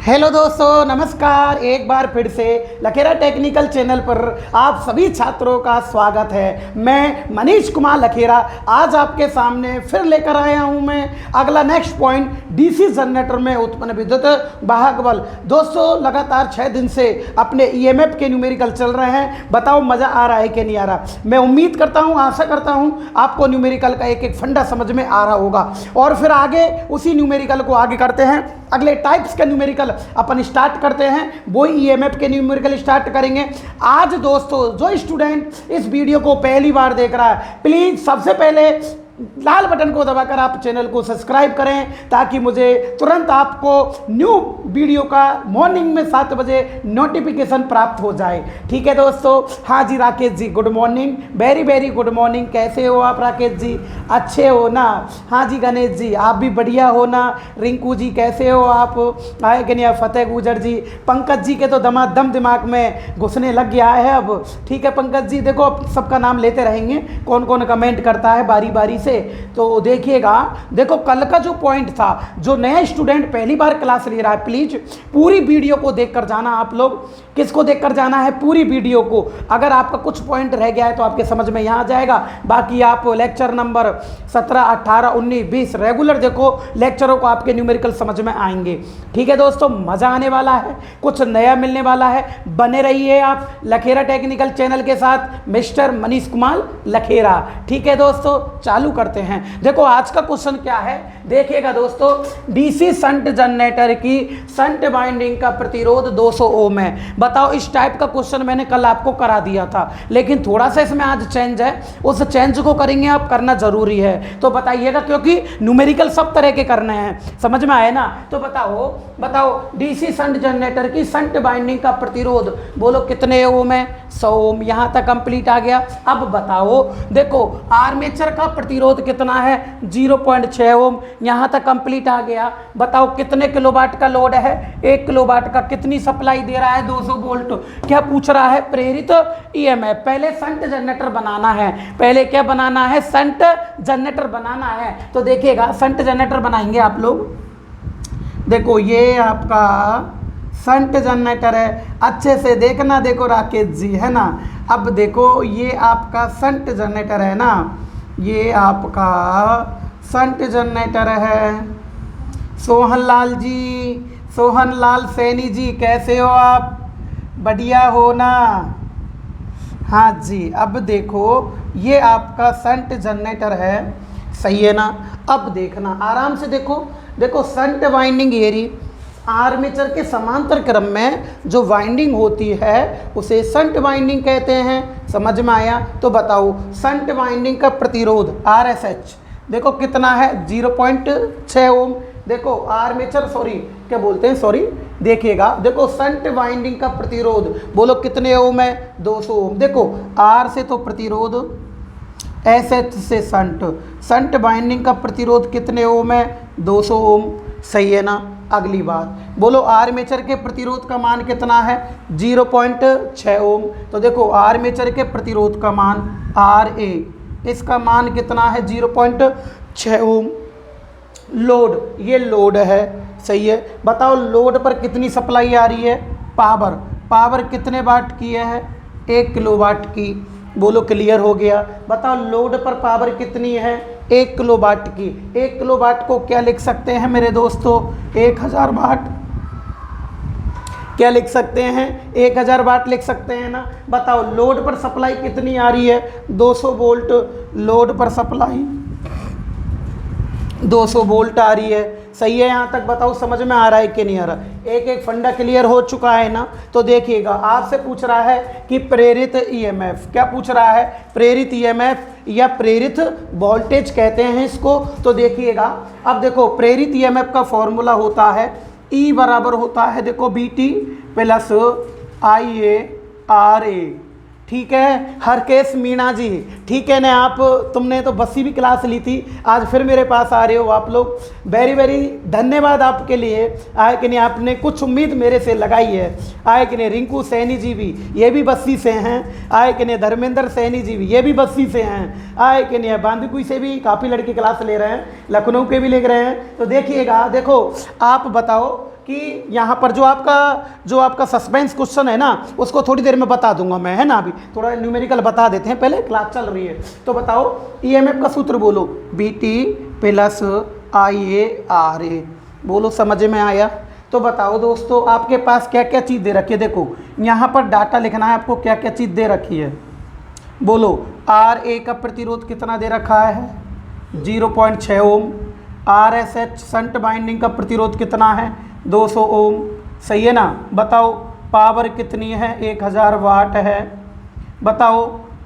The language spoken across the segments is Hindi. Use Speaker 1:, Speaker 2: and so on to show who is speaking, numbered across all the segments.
Speaker 1: हेलो दोस्तों, नमस्कार। एक बार फिर से लखेरा टेक्निकल चैनल पर आप सभी छात्रों का स्वागत है। मैं मनीष कुमार लखेरा आज आपके सामने फिर लेकर आया हूं मैं अगला नेक्स्ट पॉइंट, डीसी जनरेटर में उत्पन्न विद्युत वाहक बल। दोस्तों, लगातार 6 दिन से अपने ईएमएफ के न्यूमेरिकल चल रहे हैं। बताओ मज़ा आ रहा है कि नहीं आ रहा? मैं उम्मीद करता हूँ, आशा करता हूँ आपको न्यूमेरिकल का एक एक फंडा समझ में आ रहा होगा। और फिर आगे उसी न्यूमेरिकल को आगे करते हैं, अगले टाइप्स के न्यूमेरिकल अपन स्टार्ट करते हैं। वो ईएमएफ के न्यूमेरिकल स्टार्ट करेंगे आज। दोस्तों, जो स्टूडेंट इस वीडियो को पहली बार देख रहा है, प्लीज़ सबसे पहले लाल बटन को दबाकर आप चैनल को सब्सक्राइब करें ताकि मुझे तुरंत आपको न्यू वीडियो का मॉर्निंग में 7 बजे नोटिफिकेशन प्राप्त हो जाए। ठीक है दोस्तों। हाँ जी Rakesh ji, good morning, very very good morning. कैसे हो आप राकेश जी? अच्छे हो ना? हाँ जी गणेश जी, आप भी बढ़िया हो ना? रिंकू जी कैसे हो आप? आए कि नहीं? फतेह गुजर जी, पंकज जी के तो दम दिमाग में घुसने लग गया है अब। ठीक है पंकज जी, देखो अब सबका नाम लेते रहेंगे, कौन कौन कमेंट करता है बारी बारी से। तो देखिएगा, देखो कल का जो पॉइंट था, जो नया स्टूडेंट पहली बार क्लास ले रहा है, प्लीज पूरी वीडियो को देखकर जाना। आप लोग किसको देखकर जाना है? पूरी वीडियो को। अगर आपका कुछ पॉइंट रह गया है तो आपके समझ में यहाँ आ जाएगा। बाकी आप लेक्चर नंबर 17, 18, 19, 20 रेगुलर देखो, लेक्चरों को आपके न्यूमेरिकल समझ में आएंगे। ठीक है दोस्तों, मज़ा आने वाला है, कुछ नया मिलने वाला है। बने रहिए आप लखेरा टेक्निकल चैनल के साथ, मिस्टर मनीष कुमार लखेरा। ठीक है दोस्तों, चालू करते हैं। देखो आज का क्वेश्चन क्या है, देखिएगा दोस्तों। डीसी शंट जनरेटर की शंट वाइंडिंग का प्रतिरोध 200 ओम है। बताओ, इस टाइप का क्वेश्चन मैंने कल आपको करा दिया था, लेकिन थोड़ा सा इसमें आज चेंज है, उस चेंज को करेंगे, आप करना जरूरी है। तो बताइएगा, क्योंकि न्यूमेरिकल सब तरह के करने हैं, समझ में आए ना? तो बताओ डीसी शंट जनरेटर की शंट वाइंडिंग का प्रतिरोध बोलो कितने ओम है? 100 ओम। यहाँ तक कंप्लीट आ गया। अब बताओ, देखो आर्मेचर का प्रतिरोध कितना है? 0.6 ओम। यहाँ तक कंप्लीट आ गया। बताओ कितने किलोवाट का लोड है? 1 किलोवाट का। कितनी सप्लाई दे रहा है? 200 वोल्ट। क्या पूछ रहा है? प्रेरित ईएमएफ। पहले शंट जनरेटर बनाना है, पहले क्या बनाना है? शंट जनरेटर बनाना है। तो देखिएगा, शंट जनरेटर बनाएंगे आप लोग। देखो ये आपका शंट जनरेटर है, अच्छे से देखना। देखो राकेश जी, है ना? अब देखो ये आपका शंट जनरेटर है ना, ये आपका शंट जनरेटर है। सोहन लाल जी, सोहन लाल सैनी जी कैसे हो आप? बढ़िया हो ना? हाँ जी। अब देखो ये आपका शंट जनरेटर है, सही है ना? अब देखना आराम से, देखो शंट वाइंडिंग एरी आर्मेचर के समांतर क्रम में जो वाइंडिंग होती है उसे शंट वाइंडिंग कहते हैं। समझ में आया? तो बताओ शंट वाइंडिंग का प्रतिरोध RSH देखो कितना है? 0.6 ओम। देखो आर्मेचर, क्या बोलते हैं, देखिएगा, देखो शंट वाइंडिंग का प्रतिरोध बोलो कितने ओम है? 200 ओम। देखो R से तो प्रतिरोध, SH से शंट वाइंडिंग का प्रतिरोध कितने ओम है? 200 ओम। सही है ना? अगली बात बोलो, आर्मेचर के प्रतिरोध का मान कितना है? 0.6 ओम। तो देखो आर्मेचर के प्रतिरोध का मान RA, इसका मान कितना है? 0.6 ओम। लोड, ये लोड है, सही है। बताओ लोड पर कितनी सप्लाई आ रही है? पावर कितने वाट की है? 1 किलोवाट की। बोलो क्लियर हो गया? बताओ लोड पर पावर कितनी है? 1 किलोवाट की। 1 किलोवाट को क्या लिख सकते हैं मेरे दोस्तों? 1000 वाट। क्या लिख सकते हैं? 1000 वाट लिख सकते हैं ना? बताओ लोड पर सप्लाई कितनी आ रही है? 200 वोल्ट। लोड पर सप्लाई 200 वोल्ट आ रही है, सही है? यहाँ तक बताओ समझ में आ रहा है कि नहीं आ रहा? एक एक फंडा क्लियर हो चुका है ना? तो देखिएगा, आपसे पूछ रहा है कि प्रेरित ईएमएफ, क्या पूछ रहा है? प्रेरित ईएमएफ या प्रेरित वोल्टेज कहते हैं इसको। तो देखिएगा, अब देखो प्रेरित ईएमएफ का फॉर्मूला होता है E बराबर होता है, देखो BT प्लस IARA। ठीक है हरकेश मीणा जी, ठीक है ना? आप तुमने तो 10वीं भी क्लास ली थी, आज फिर मेरे पास आ रहे हो आप लोग। वेरी वेरी धन्यवाद आपके लिए। आए कि नहीं, आपने कुछ उम्मीद मेरे से लगाई है। आए कि नहीं? रिंकू सैनी जी भी, ये भी 82 से हैं। आए कि नहीं? धर्मेंद्र सैनी जी भी, ये भी 82 से हैं। आए कि नहीं? बांदीकुई से भी काफ़ी लड़के क्लास ले रहे हैं, लखनऊ के भी ले रहे हैं। तो देखिएगा, देखो आप बताओ कि यहाँ पर जो आपका सस्पेंस क्वेश्चन है ना, उसको थोड़ी देर में बता दूंगा मैं, है ना। अभी थोड़ा न्यूमेरिकल बता देते हैं, पहले क्लास चल रही है। तो बताओ ईएमएफ का सूत्र बोलो, BT प्लस IA बोलो, समझ में आया। तो बताओ दोस्तों, आपके पास क्या क्या चीज़ दे रखी है। देखो यहाँ पर डाटा लिखना है आपको, क्या क्या चीज़ दे रखी है। बोलो RA का प्रतिरोध कितना दे रखा है, 0.6 ओम। RSH शंट बाइंडिंग का प्रतिरोध कितना है, 200 ओम। सही है ना। बताओ पावर कितनी है, 1000 वाट है। बताओ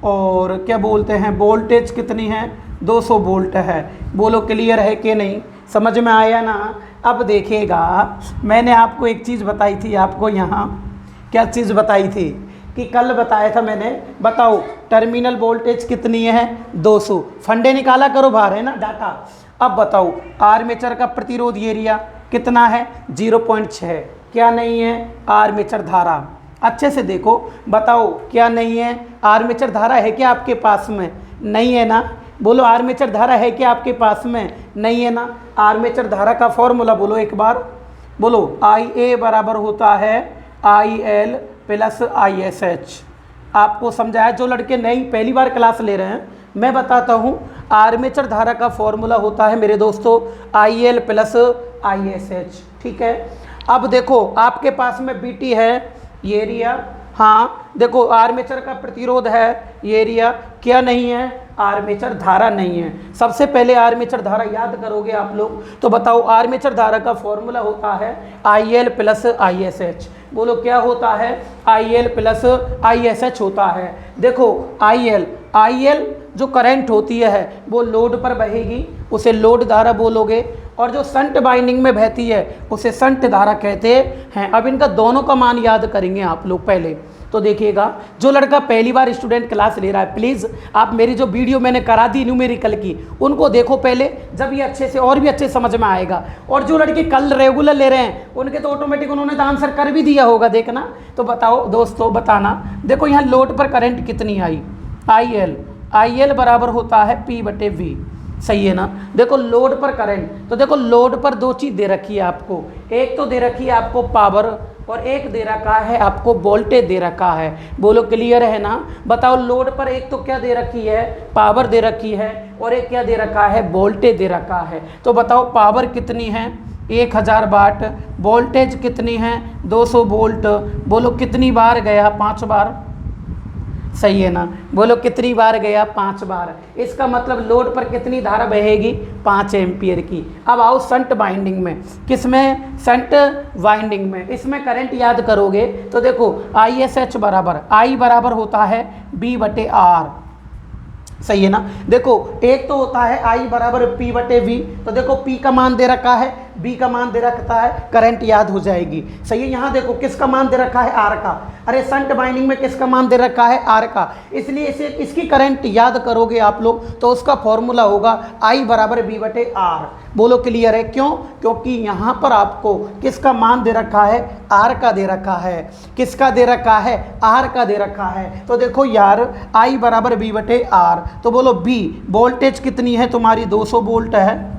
Speaker 1: और क्या बोलते हैं, वोल्टेज कितनी है, 200 वोल्ट है। बोलो क्लियर है कि नहीं, समझ में आया ना। अब देखिएगा, मैंने आपको एक चीज़ बताई थी, आपको यहाँ क्या चीज़ बताई थी कि कल बताया था मैंने। बताओ टर्मिनल वोल्टेज कितनी है, 200। फंडे निकाला करो बाहर, है ना डाटा। अब बताओ आर्मेचर का प्रतिरोध एरिया कितना है, 0.6। क्या नहीं है, आर्मेचर धारा। अच्छे से देखो, बताओ क्या नहीं है, आर्मेचर धारा है क्या आपके पास में, नहीं है ना। बोलो आर्मेचर धारा है क्या आपके पास में, नहीं है ना। आर्मेचर धारा का फॉर्मूला बोलो एक बार, बोलो IA बराबर होता है IL प्लस ISH। आपको समझाया, जो लड़के नहीं पहली बार क्लास ले रहे हैं मैं बताता हूँ। आर्मेचर धारा का फॉर्मूला होता है मेरे दोस्तों IL प्लस ISH, ठीक है। अब देखो आपके पास में BT है ये एरिया, हाँ देखो आर्मेचर का प्रतिरोध है ये एरिया, क्या नहीं है, आर्मेचर धारा नहीं है। सबसे पहले आर्मेचर धारा याद करोगे आप लोग, तो बताओ आर्मेचर धारा का फॉर्मूला होता है IL प्लस ISH। बोलो क्या होता है, IL प्लस ISH होता है। देखो IL जो करंट होती है वो लोड पर बहेगी, उसे लोड धारा बोलोगे, और जो शंट बाइंडिंग में बहती है उसे शंट धारा कहते हैं। अब इनका दोनों का मान याद करेंगे आप लोग पहले। तो देखिएगा, जो लड़का पहली बार स्टूडेंट क्लास ले रहा है, प्लीज़ आप मेरी जो वीडियो मैंने करा दी न्यूमेरिकल की, उनको देखो पहले, जब ये अच्छे से और भी अच्छे समझ में आएगा। और जो लड़के कल रेगुलर ले रहे हैं उनके तो ऑटोमेटिक उन्होंने तो आंसर कर भी दिया होगा, देखना। तो बताओ दोस्तों, बताना। देखो यहाँ लोड पर करंट कितनी आई, IL बराबर होता है P/V, सही है ना। देखो लोड पर करंट, तो देखो लोड पर दो चीज़ दे रखी है आपको, एक तो दे रखी है आपको पावर, और एक दे रखा है आपको वोल्टेज दे रखा है। बोलो क्लियर है ना। बताओ लोड पर एक तो क्या दे रखी है, पावर दे रखी है, और एक क्या दे रखा है, वोल्टेज दे रखा है। तो बताओ पावर कितनी है, 1000 वाट। वोल्टेज कितनी है, 200 वोल्ट। बोलो कितनी बार गया, 5 बार, सही है ना। बोलो कितनी बार गया, 5 बार। इसका मतलब लोड पर कितनी धारा बहेगी, 5 एम्पियर की। अब आओ शंट बाइंडिंग में, किसमें, शंट बाइंडिंग में। इसमें करंट याद करोगे तो देखो ISH बराबर, I बराबर होता है B/R, सही है ना। देखो एक तो होता है I बराबर P/V, तो देखो P का मान दे रखा है, B का मान दे रखता है, करंट याद हो जाएगी, सही है। यहाँ देखो किसका मान दे रखा है, R का। अरे शंट बाइंडिंग में किसका मान दे रखा है, R का। इसलिए इसे इसकी करंट याद करोगे आप लोग तो उसका फॉर्मूला होगा I बराबर B/R। बोलो क्लियर है, क्यों, क्योंकि यहाँ पर आपको किसका मान दे रखा है, R का दे रखा है। किसका दे रखा है, R का दे रखा है। तो देखो यार I बराबर B/R, तो बोलो B, वोल्टेज कितनी है तुम्हारी, 200 वोल्ट है,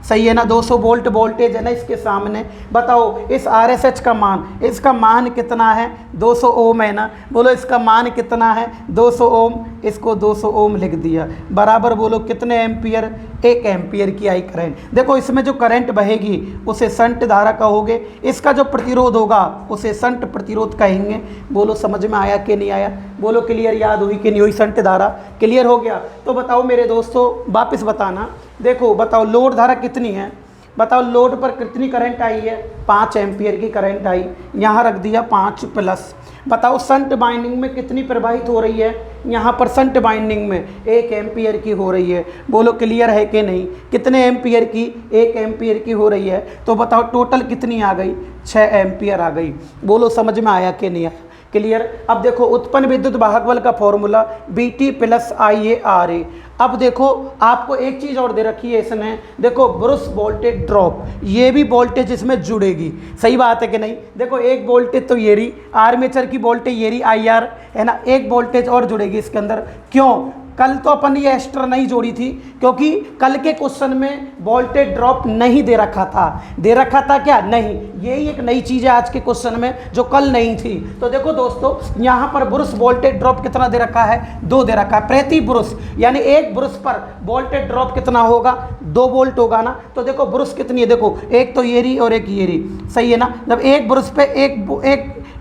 Speaker 1: सही है ना। 200 वोल्ट वोल्टेज है ना इसके सामने। बताओ इस RSH का मान, इसका मान कितना है, 200 ओम है ना। बोलो इसका मान कितना है, 200 ओम। इसको 200 ओम लिख दिया, बराबर बोलो कितने एम्पियर, 1 एम्पियर की आई करंट। देखो इसमें जो करंट बहेगी उसे शंट धारा कहोगे, इसका जो प्रतिरोध होगा उसे शंट प्रतिरोध कहेंगे। बोलो समझ में आया कि नहीं आया, बोलो क्लियर, याद हुई कि नहीं हुई, शंट धारा क्लियर हो गया। तो बताओ मेरे दोस्तों, वापस बताना। देखो बताओ लोड धारा कितनी है, बताओ लोड पर कितनी करंट आई है, 5 एम्पियर की करंट आई, यहाँ रख दिया 5 प्लस। बताओ शंट बाइंडिंग में कितनी प्रवाहित हो रही है, यहाँ पर शंट बाइंडिंग में 1 एम्पियर की हो रही है। बोलो क्लियर है कि नहीं, कितने एम्पियर की, 1 एम्पियर की हो रही है। तो बताओ टोटल कितनी आ गई, 6 एम्पियर आ गई। बोलो समझ में आया कि नहीं आया, क्लियर। अब देखो उत्पन्न विद्युत वाहक बल का फॉर्मूला BT प्लस IA। अब देखो आपको एक चीज़ और दे रखी है इसने, देखो ब्रुश वोल्टेज ड्रॉप, ये भी वोल्टेज इसमें जुड़ेगी, सही बात है कि नहीं। देखो एक वोल्टेज तो ये रही, आर्मेचर की वोल्टेज ये रही IR है ना, एक वोल्टेज और जुड़ेगी इसके अंदर। क्यों, कल तो अपन ये एक्स्ट्रा नहीं जोड़ी थी, क्योंकि कल के क्वेश्चन में वोल्टेज ड्रॉप नहीं दे रखा था। दे रखा था क्या? नहीं। यही एक नई चीज़ है आज के क्वेश्चन में जो कल नहीं थी। तो देखो दोस्तों, यहाँ पर ब्रुश वोल्टेज ड्रॉप कितना दे रखा है? 2 दे रखा है प्रति ब्रुश, यानी एक ब्रुश पर वोल्टेज ड्रॉप कितना होगा? 2 वोल्ट होगा ना। तो देखो ब्रुश कितनी है, देखो एक तो ये रही और एक ये रही, सही है ना। जब एक ब्रुश पे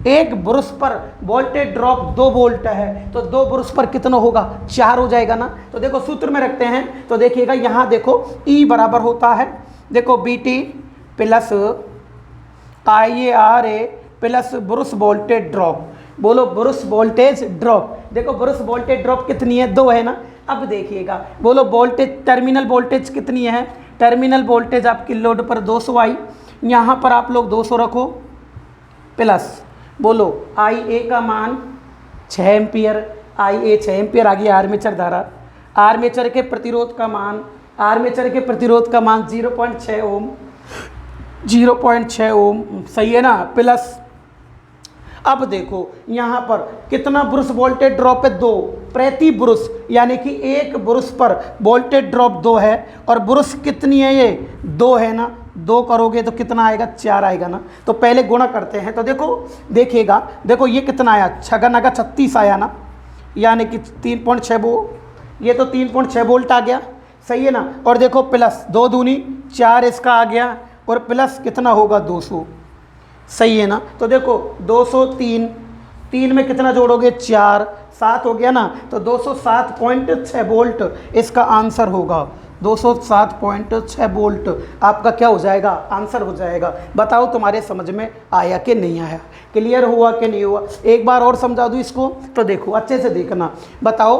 Speaker 1: एक ब्रुश पर वोल्टेज ड्रॉप 2 वोल्ट है, तो 2 ब्रुश पर कितना होगा? 4 हो जाएगा ना। तो देखो सूत्र में रखते हैं, तो देखिएगा यहाँ देखो E बराबर होता है, देखो BT plus IARA plus brush voltage drop. बोलो ब्रुश वोल्टेज ड्रॉप। देखो ब्रुश वोल्टेज ड्रॉप कितनी है? 2 है ना। अब देखिएगा, बोलो वोल्टेज, टर्मिनल वोल्टेज कितनी है? टर्मिनल वोल्टेज आपकी लोड पर 200 आई, यहाँ पर आप लोग 200 रखो, प्लस बोलो IA का मान 6 एम्पियर, IA 6 एम्पियर आ गया आर्मेचर धारा। आर्मेचर के प्रतिरोध का मान, आर्मेचर के प्रतिरोध का मान 0.6 ओम, 0.6 ओम, सही है ना। प्लस अब देखो यहाँ पर कितना ब्रुश वोल्टेज ड्रॉप है? 2 प्रति ब्रुश, यानी कि एक ब्रुश पर वोल्टेज ड्रॉप 2 है, और ब्रुश कितनी है? ये 2 है ना। 2 करोगे तो कितना आएगा? 4 आएगा ना। तो पहले गुणा करते हैं, तो देखो देखिएगा, देखो ये कितना आया? 6 36 आया ना, यानी कि 3.6 ये तो 3.6 वोल्ट आ गया, सही है ना। और देखो प्लस 2 दूनी 4 इसका आ गया, और प्लस कितना होगा? 200, सही है ना। तो देखो 203, 3 में कितना जोड़ोगे? 4, 7 हो गया ना। तो 207.6 वोल्ट इसका आंसर होगा। 207.6 वोल्ट आपका क्या हो जाएगा? आंसर हो जाएगा। बताओ तुम्हारे समझ में आया कि नहीं आया? क्लियर हुआ कि नहीं हुआ? एक बार और समझा दूँ इसको, तो देखो अच्छे से देखना। बताओ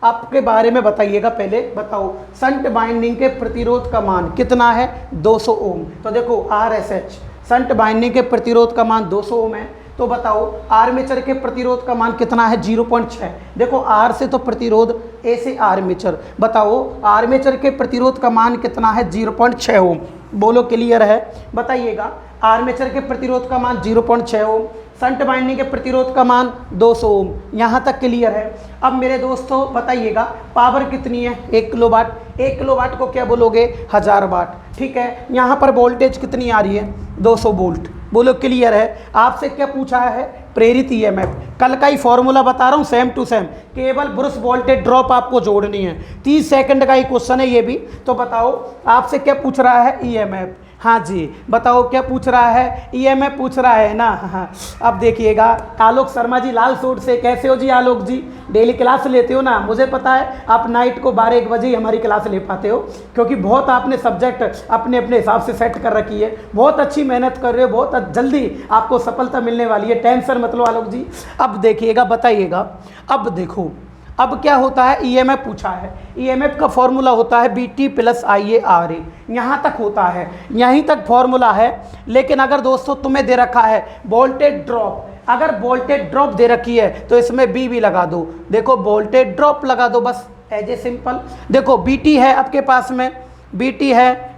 Speaker 1: आपके बारे में बताइएगा, पहले बताओ शंट बाइंडिंग के प्रतिरोध का मान कितना है? 200 ओम। तो देखो RSH शंट बाइंडिंग के प्रतिरोध का मान 200 ओम है। तो बताओ आर्मेचर के प्रतिरोध का मान कितना है? 0.6। देखो R से तो प्रतिरोध, A से आर्मेचर। बताओ आर्मेचर के प्रतिरोध का मान कितना है? 0.6 ओम। बोलो क्लियर है? बताइएगा आर्मेचर के प्रतिरोध का मान 0.6 ओम, शंट बाइंडिंग के प्रतिरोध का मान 200 ओम। यहाँ तक क्लियर है? अब मेरे दोस्तों बताइएगा पावर कितनी है? 1 किलोवाट। 1 किलोवाट को क्या बोलोगे? 1000 वाट। ठीक है, यहाँ पर वोल्टेज कितनी आ रही है? 200 वोल्ट। बोलो क्लियर है? आपसे क्या पूछा है? प्रेरित EMF। कल का ही फॉर्मूला बता रहा हूँ, सेम टू सेम, केवल ब्रुश वोल्टेज ड्रॉप आपको जोड़नी है। 30 सेकंड का ही क्वेश्चन है ये भी। तो बताओ आपसे क्या पूछ रहा है? EMF। हाँ जी, बताओ क्या पूछ रहा है? EMF पूछ रहा है ना। हाँ, अब देखिएगा आलोक शर्मा जी लाल सूट से, कैसे हो जी आलोक जी? डेली क्लास लेते हो ना, मुझे पता है आप नाइट को 12-1 बजे ही हमारी क्लास ले पाते हो, क्योंकि बहुत आपने सब्जेक्ट अपने अपने हिसाब से सेट कर रखी है। बहुत अच्छी मेहनत कर रहे हो, बहुत जल्दी आपको सफलता मिलने वाली है, टेंशन मत लो आलोक जी। अब देखिएगा, बताइएगा, अब देखो अब क्या होता है? EMF पूछा है। EMF का फॉर्मूला होता है BT प्लस IARA। यहाँ तक होता है, यहीं तक फॉर्मूला है। लेकिन अगर दोस्तों तुम्हें दे रखा है वोल्टेज ड्रॉप, अगर वोल्टेज ड्रॉप दे रखी है तो इसमें B भी लगा दो। देखो वोल्टेज ड्रॉप लगा दो बस, एज ए सिंपल। देखो BT है आपके पास में, BT है।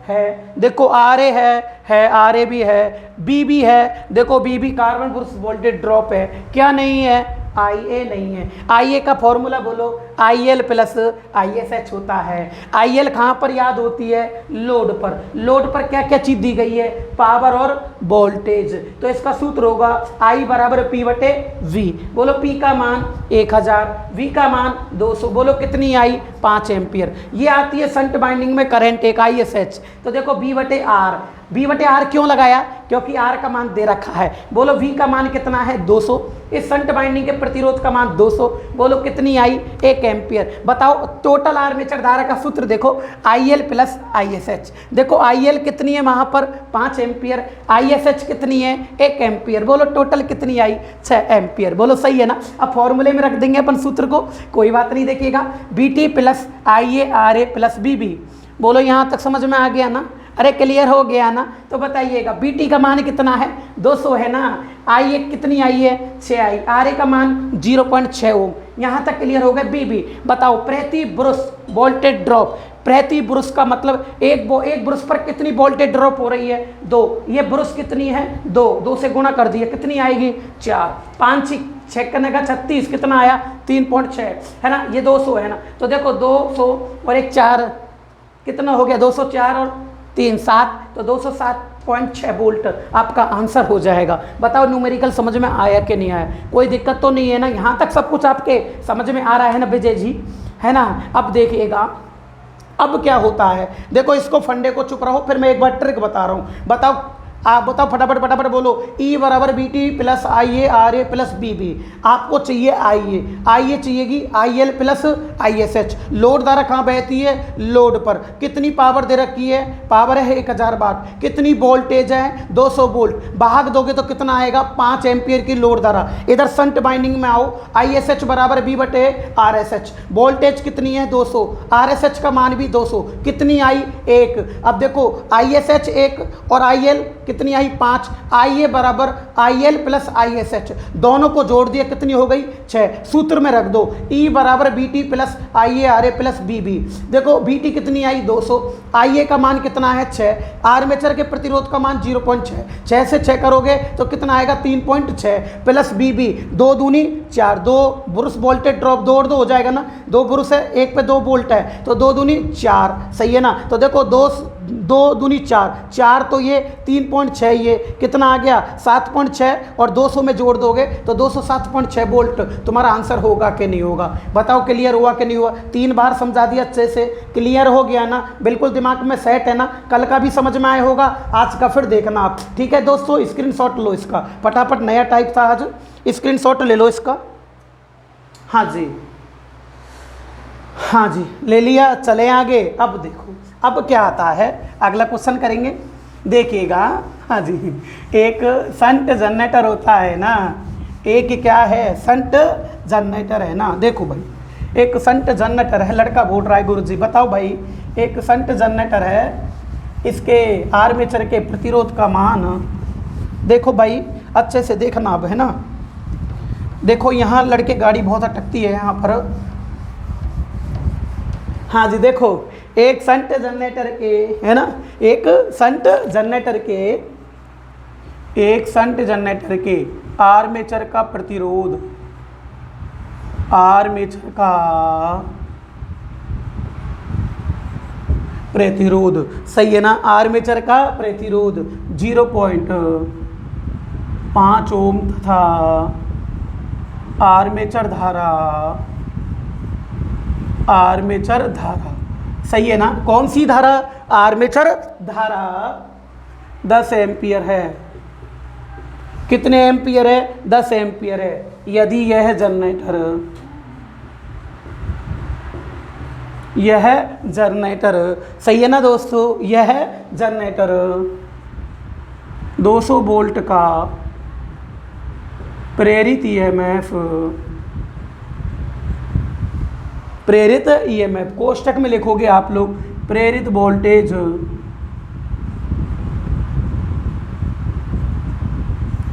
Speaker 1: देखो RA है RA भी है, B भी है। देखो B भी कार्बन ब्रुश वोल्टेज ड्रॉप है। क्या नहीं है? IA नहीं है। IA का फॉर्मूला बोलो, IL प्लस ISH होता है। IL कहाँ पर याद होती है? लोड पर। लोड पर क्या क्या चीज़ दी गई है? पावर और वोल्टेज। तो इसका सूत्र होगा I बराबर P/V। बोलो P का मान 1000, V का मान 200। बोलो कितनी आई? 5 एम्पियर। ये आती है शंट बाइंडिंग में करंट एक ISH। तो देखो B/R। V/R क्यों लगाया? क्योंकि R का मान दे रखा है। बोलो V का मान कितना है? 200। इस शंट बाइंडिंग के प्रतिरोध का मान 200। बोलो कितनी आई? 1 एम्पियर। बताओ टोटल आर्मेचर धारा का सूत्र देखो, IL प्लस ISH। देखो IL कितनी है वहाँ पर? 5 एम्पियर। ISH कितनी है? 1 एम्पियर। बोलो टोटल कितनी आई? 6 एम्पियर। बोलो सही है ना? अब फॉर्मूले में रख देंगे अपन सूत्र को, कोई बात नहीं। देखिएगा BT plus IARA plus BB। बोलो यहाँ तक समझ में आ गया ना? अरे क्लियर हो गया ना? तो बताइएगा BT का मान कितना है? 200 है ना। IA कितनी आई है? 6 आई। RA का मान 0.6 ओम। यहाँ तक क्लियर हो गया। BB बताओ प्रति ब्रुश वोल्टेज ड्रॉप प्रति ब्रुश का मतलब एक ब्रुश पर कितनी वोल्टेज ड्रॉप हो रही है, 2। ये ब्रुश कितनी है, 2 से गुणा कर दिया, कितनी आएगी, 4। 5 6 करने का 36, कितना आया, 3.6, है ना, ये 200 है ना। तो देखो 200 और एक 4 कितना हो गया, 204 और 3 7, तो 207.6 वोल्ट आपका आंसर हो जाएगा। बताओ न्यूमेरिकल समझ में आया कि नहीं आया, कोई दिक्कत तो नहीं है ना, यहाँ तक सब कुछ आपके समझ में आ रहा है ना विजय जी, है ना। अब देखिएगा अब क्या होता है, देखो इसको फंडे को चुप रहो, फिर मैं एक बार ट्रिक बता रहा हूँ। बताओ, आप बताओ फटाफट फटाफट बोलो, E बराबर BT plus IA RA plus BB। आपको चाहिए IA चाहिएगी IL plus ISH। Load द्वारा कहाँ बहती है, लोड पर। कितनी पावर दे रखी है, पावर है 1000 वाट। कितनी वोल्टेज है, 200 वोल्ट। भाग दोगे तो कितना आएगा, 5 एम्पियर की लोड द्वारा। इधर संट बाइंडिंग में आओ, ISH बराबर B बटे RSH। वोल्टेज कितनी है, 200। RSH का मान भी 200। कितनी आई, 1। अब देखो ISH 1 और IL कितनी आई, 5। IA बराबर IL प्लस ISH, दोनों को जोड़ दिया, कितनी हो गई, 6। सूत्र में रख दो, E बराबर BT plus IA RA plus BB। देखो BT कितनी आई, 200। IA का मान कितना है, 6। आर्मेचर के प्रतिरोध का मान 0.6, 6 से 6 करोगे तो कितना आएगा, 3.6 प्लस BB, 2 दूनी 4, 2 ब्रुश वोल्टेज ड्रॉप, 2 हो जाएगा ना, 2 ब्रुश है, एक पे 2 वोल्ट है, तो 2 दूनी 4, सही है ना। तो देखो 2 दूनी 4, 4 तो ये 3.6, ये कितना आ गया, 7.6, और 200 में जोड़ दोगे तो 207.6 वोल्ट तुम्हारा आंसर होगा कि नहीं होगा। बताओ क्लियर हुआ कि नहीं हुआ, 3 बार समझा दिया, अच्छे से क्लियर हो गया ना, बिल्कुल दिमाग में सेट है ना, कल का भी समझ में आया होगा, आज का फिर देखना आप, ठीक है दोस्तों। स्क्रीनशॉट लो इसका फटाफट, नया टाइप था आज, स्क्रीनशॉट ले लो इसका। हाँ जी, हाँ जी ले लिया, चले आगे। अब देखो अब क्या आता है, अगला क्वेश्चन करेंगे, देखिएगा। हाँ जी, एक संट जनरेटर होता है ना, एक क्या है, संट जनरेटर है ना। देखो भाई, एक संट जनरेटर है, लड़का बोल रहा है गुरुजी, बताओ भाई, एक संट जनरेटर है, इसके आर्मेचर के प्रतिरोध का मान, देखो भाई अच्छे से देखना अब, है ना। देखो यहाँ लड़के गाड़ी बहुत अटकती है यहाँ पर। हाँ जी, देखो एक संट जनरेटर के, है ना, एक संट जनरेटर के आर्मेचर का प्रतिरोध, आर्मेचर का प्रतिरोध, सही है ना, आर्मेचर का प्रतिरोध 0.5 ओम तथा आर्मेचर धारा, सही है ना, कौन सी धारा, आर्मेचर धारा 10 एम्पियर है। कितने एम्पियर है, 10 एम्पियर है। यदि यह जनरेटर, सही है ना दोस्तों, यह जनरेटर 200 वोल्ट का प्रेरित ईएमएफ, कोष्टक में लिखोगे आप लोग, प्रेरित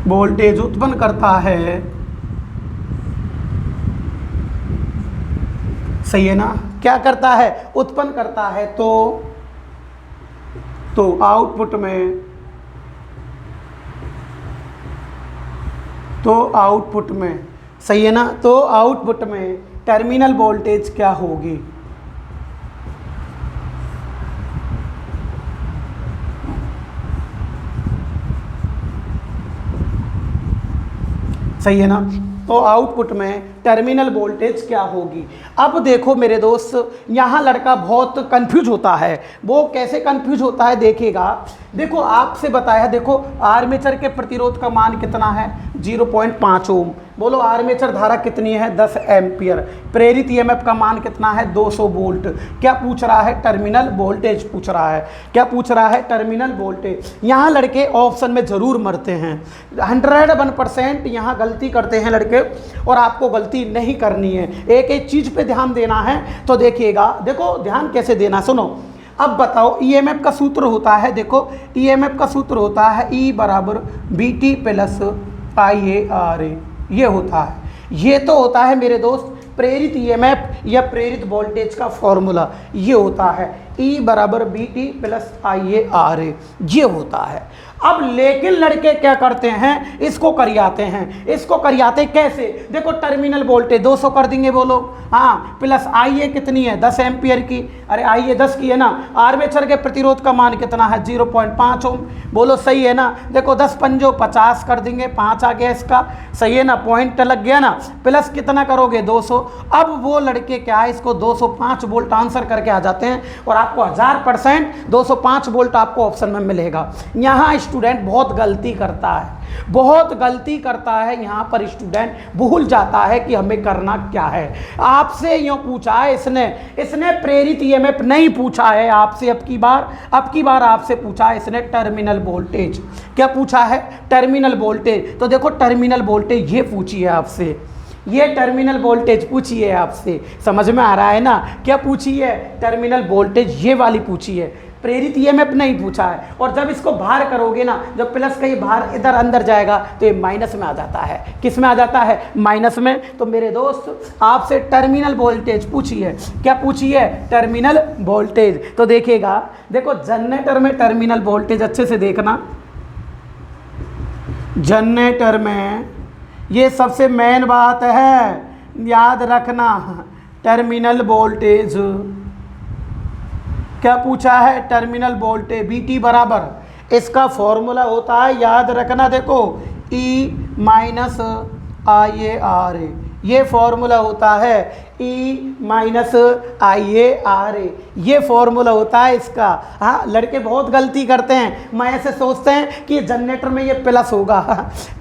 Speaker 1: वोल्टेज उत्पन्न करता है, सही है ना, क्या करता है, उत्पन्न करता है, तो आउटपुट में, सही है ना, तो आउटपुट में टर्मिनल वोल्टेज क्या होगी, सही है ना, तो आउटपुट में टर्मिनल वोल्टेज क्या होगी। अब देखो मेरे दोस्त, यहाँ लड़का बहुत कंफ्यूज होता है। वो कैसे कंफ्यूज होता है देखिएगा। देखो आपसे बताया, देखो आर्मेचर के प्रतिरोध का मान कितना है, 0.5 ओम। बोलो आर्मेचर धारा कितनी है, 10 एम्पियर। प्रेरित ईएमएफ का मान कितना है, 200 वोल्ट। क्या पूछ रहा है, टर्मिनल वोल्टेज पूछ रहा है। क्या पूछ रहा है, टर्मिनल वोल्टेज। यहाँ लड़के ऑप्शन में ज़रूर मरते हैं, 101% यहाँ गलती करते हैं लड़के, और आपको गलती नहीं करनी है। एक एक चीज़ पे ध्यान देना है। तो देखिएगा, देखो ध्यान कैसे देना, सुनो। अब बताओ, ईएमएफ का सूत्र होता है, देखो ईएमएफ का सूत्र होता है E बराबर BT प्लस IA RA, ये होता है। ये तो होता है मेरे दोस्त प्रेरित ईएमएफ या प्रेरित वोल्टेज का फॉर्मूला ये होता है E बराबर B T plus I A R A, ये होता है। अब लेकिन लड़के क्या करते हैं, इसको करियाते हैं। इसको करियाते कैसे, देखो टर्मिनल वोल्टेज 200 कर देंगे वो लोग, हाँ, प्लस आई ए कितनी है 10 एम्पियर की, अरे आई ए 10 की है ना। आर्मेचर के प्रतिरोध का मान कितना है 0.5 ओम, बोलो सही है ना। देखो 10 पंजो 50 कर देंगे, 5 आ गया इसका, सही है ना, पॉइंट लग गया ना। प्लस कितना करोगे 200। अब वो लड़के क्या है, इसको 205 वोल्ट आंसर करके आ जाते हैं और आपको 1000% 205 वोल्ट आपको ऑप्शन में मिलेगा। यहाँ स्टूडेंट बहुत गलती करता है, बहुत गलती करता है। यहाँ पर स्टूडेंट भूल जाता है कि हमें करना क्या है। आपसे यूँ पूछा है इसने प्रेरित ईएमएफ नहीं पूछा है आपसे, अब की बार आपसे पूछा है इसने टर्मिनल वोल्टेज। क्या पूछा है, टर्मिनल वोल्टेज। तो देखो टर्मिनल वोल्टेज ये पूछी है आपसे, ये टर्मिनल वोल्टेज पूछी है आपसे, समझ में आ रहा है ना। क्या पूछी है, टर्मिनल वोल्टेज ये वाली पूछी है, प्रेरित ईएमएफ नहीं पूछा है। और जब इसको बाहर करोगे ना, जब प्लस का ये बाहर इधर अंदर जाएगा तो ये माइनस में आ जाता है। किस में आ जाता है, माइनस में। तो मेरे दोस्त आपसे टर्मिनल वोल्टेज पूछी है, क्या पूछी है, टर्मिनल वोल्टेज। तो देखिएगा, देखो जनरेटर में टर्मिनल वोल्टेज अच्छे से देखना, जनरेटर में ये सबसे मेन बात है, याद रखना। टर्मिनल वोल्टेज क्या पूछा है, टर्मिनल वोल्टेज बीटी बराबर, इसका फॉर्मूला होता है, याद रखना, देखो E minus I A R A, ये फॉर्मूला होता है E minus I A R A, ये फॉर्मूला होता है इसका। हाँ, लड़के बहुत गलती करते हैं, मैं ऐसे सोचते हैं कि जनरेटर में ये प्लस होगा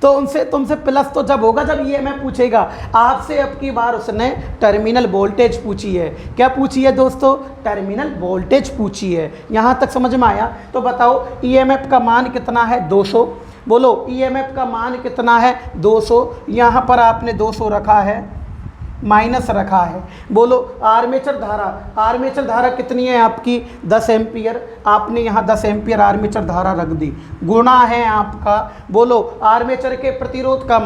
Speaker 1: तो तुमसे प्लस तो जब होगा जब ये मैं पूछेगा आपसे। अब की बार उसने टर्मिनल वोल्टेज पूछी है। क्या पूछी है दोस्तों, टर्मिनल वोल्टेज पूछी है। यहाँ तक समझ में आया। तो बताओ ईएमएफ का मान कितना है 200, बोलो ईएमएफ का मान कितना है 200। यहाँ पर आपने 200 रखा है, माइनस रखा है। बोलो आर्मेचर धारा कितनी है आपकी 10 एम्पियर, आपने यहाँ 10 एम्पियर आर्मेचर धारा रख दी, गुणा है आपका। बोलो आर्मेचर के प्रतिरोध का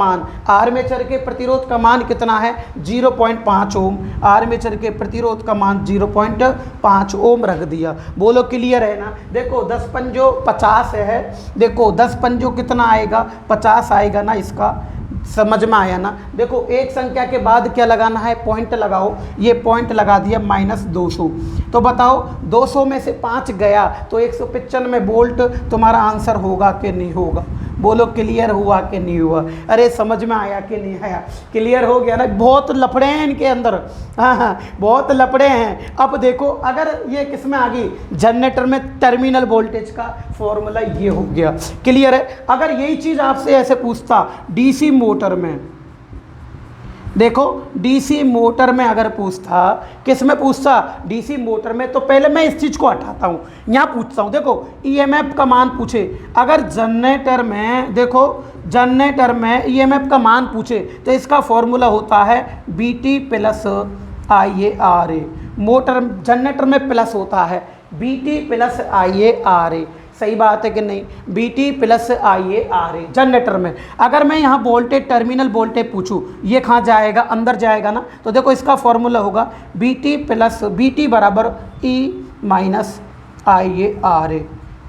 Speaker 1: मान कितना है 0.5 ओम, आर्मेचर के प्रतिरोध का मान 0.5 ओम रख दिया। बोलो क्लियर है ना। देखो 10 पंजो 50 है, देखो 10 पंजो कितना आएगा 50 आएगा ना, इसका समझ में आया ना। देखो एक संख्या के बाद क्या लगाना है, पॉइंट लगाओ, ये पॉइंट लगा दिया -200। तो बताओ 200 में से 5 गया तो 195 वोल्ट तुम्हारा आंसर होगा कि नहीं होगा। बोलो क्लियर हुआ कि नहीं हुआ। अरे समझ में आया कि नहीं आया, क्लियर हो गया ना। बहुत लफड़े हैं इनके अंदर, हाँ, बहुत लफड़े हैं। अब देखो अगर ये किस में आ गई, जनरेटर में टर्मिनल वोल्टेज का फॉर्मूला ये हो गया, क्लियर है। अगर यही चीज़ आपसे ऐसे पूछता डीसी मोटर में, देखो डीसी मोटर में अगर पूछता, किस में पूछता, डीसी मोटर में, तो पहले मैं इस चीज़ को हटाता हूँ, यहाँ पूछता हूँ। देखो ईएमएफ का मान पूछे, अगर जनरेटर में, देखो जनरेटर में ईएमएफ का मान पूछे तो इसका फॉर्मूला होता है BT plus I A R A. Motor generator में प्लस होता है BT plus I A R A, सही बात है कि नहीं, BT plus I A R A generator में। अगर मैं यहाँ वोल्टेज टर्मिनल वोल्टेज पूछूँ, ये कहाँ जाएगा, अंदर जाएगा ना। तो देखो इसका फॉर्मूला होगा बीटी बराबर E minus I A R A.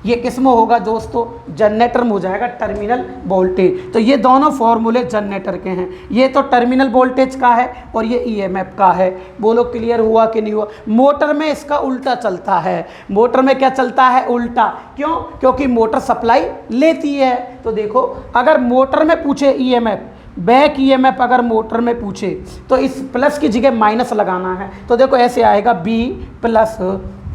Speaker 1: ये किस में होगा दोस्तों, जनरेटर में हो जाएगा टर्मिनल वोल्टेज। तो ये दोनों फॉर्मूले जनरेटर के हैं, ये तो टर्मिनल वोल्टेज का है और ये ईएमएफ का है। बोलो क्लियर हुआ कि नहीं हुआ। मोटर में इसका उल्टा चलता है, मोटर में क्या चलता है, उल्टा। क्यों, क्योंकि मोटर सप्लाई लेती है। तो देखो अगर मोटर में पूछे ईएमएफ, बैक ईएमएफ अगर मोटर में पूछे तो इस प्लस की जगह माइनस लगाना है। तो देखो ऐसे आएगा B plus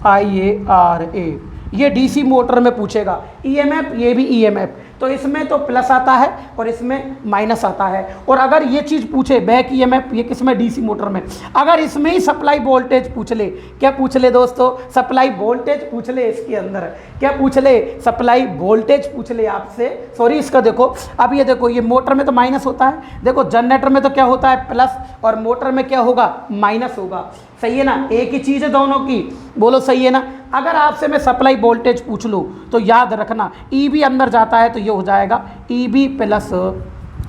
Speaker 1: I A R A. ये डीसी मोटर में पूछेगा ईएमएफ, ये भी ईएमएफ, तो इसमें तो प्लस आता है और इसमें माइनस आता है। और अगर ये चीज़ पूछे बैक ईएमएफ, ये किसमें, डीसी मोटर में, अगर इसमें ही सप्लाई वोल्टेज पूछ ले, क्या पूछ ले दोस्तों, सप्लाई वोल्टेज पूछ ले, इसके अंदर क्या पूछ ले, सप्लाई वोल्टेज पूछ ले आपसे, सॉरी इसका देखो। अब ये देखो ये मोटर में तो माइनस होता है, देखो जनरेटर में तो क्या होता है प्लस, और मोटर में क्या होगा, माइनस होगा। सही है ना, एक ही चीज़ है दोनों की। बोलो सही है ना। अगर आपसे मैं सप्लाई वोल्टेज पूछ लूँ तो याद रखना ई भी अंदर जाता है तो ये हो जाएगा E B plus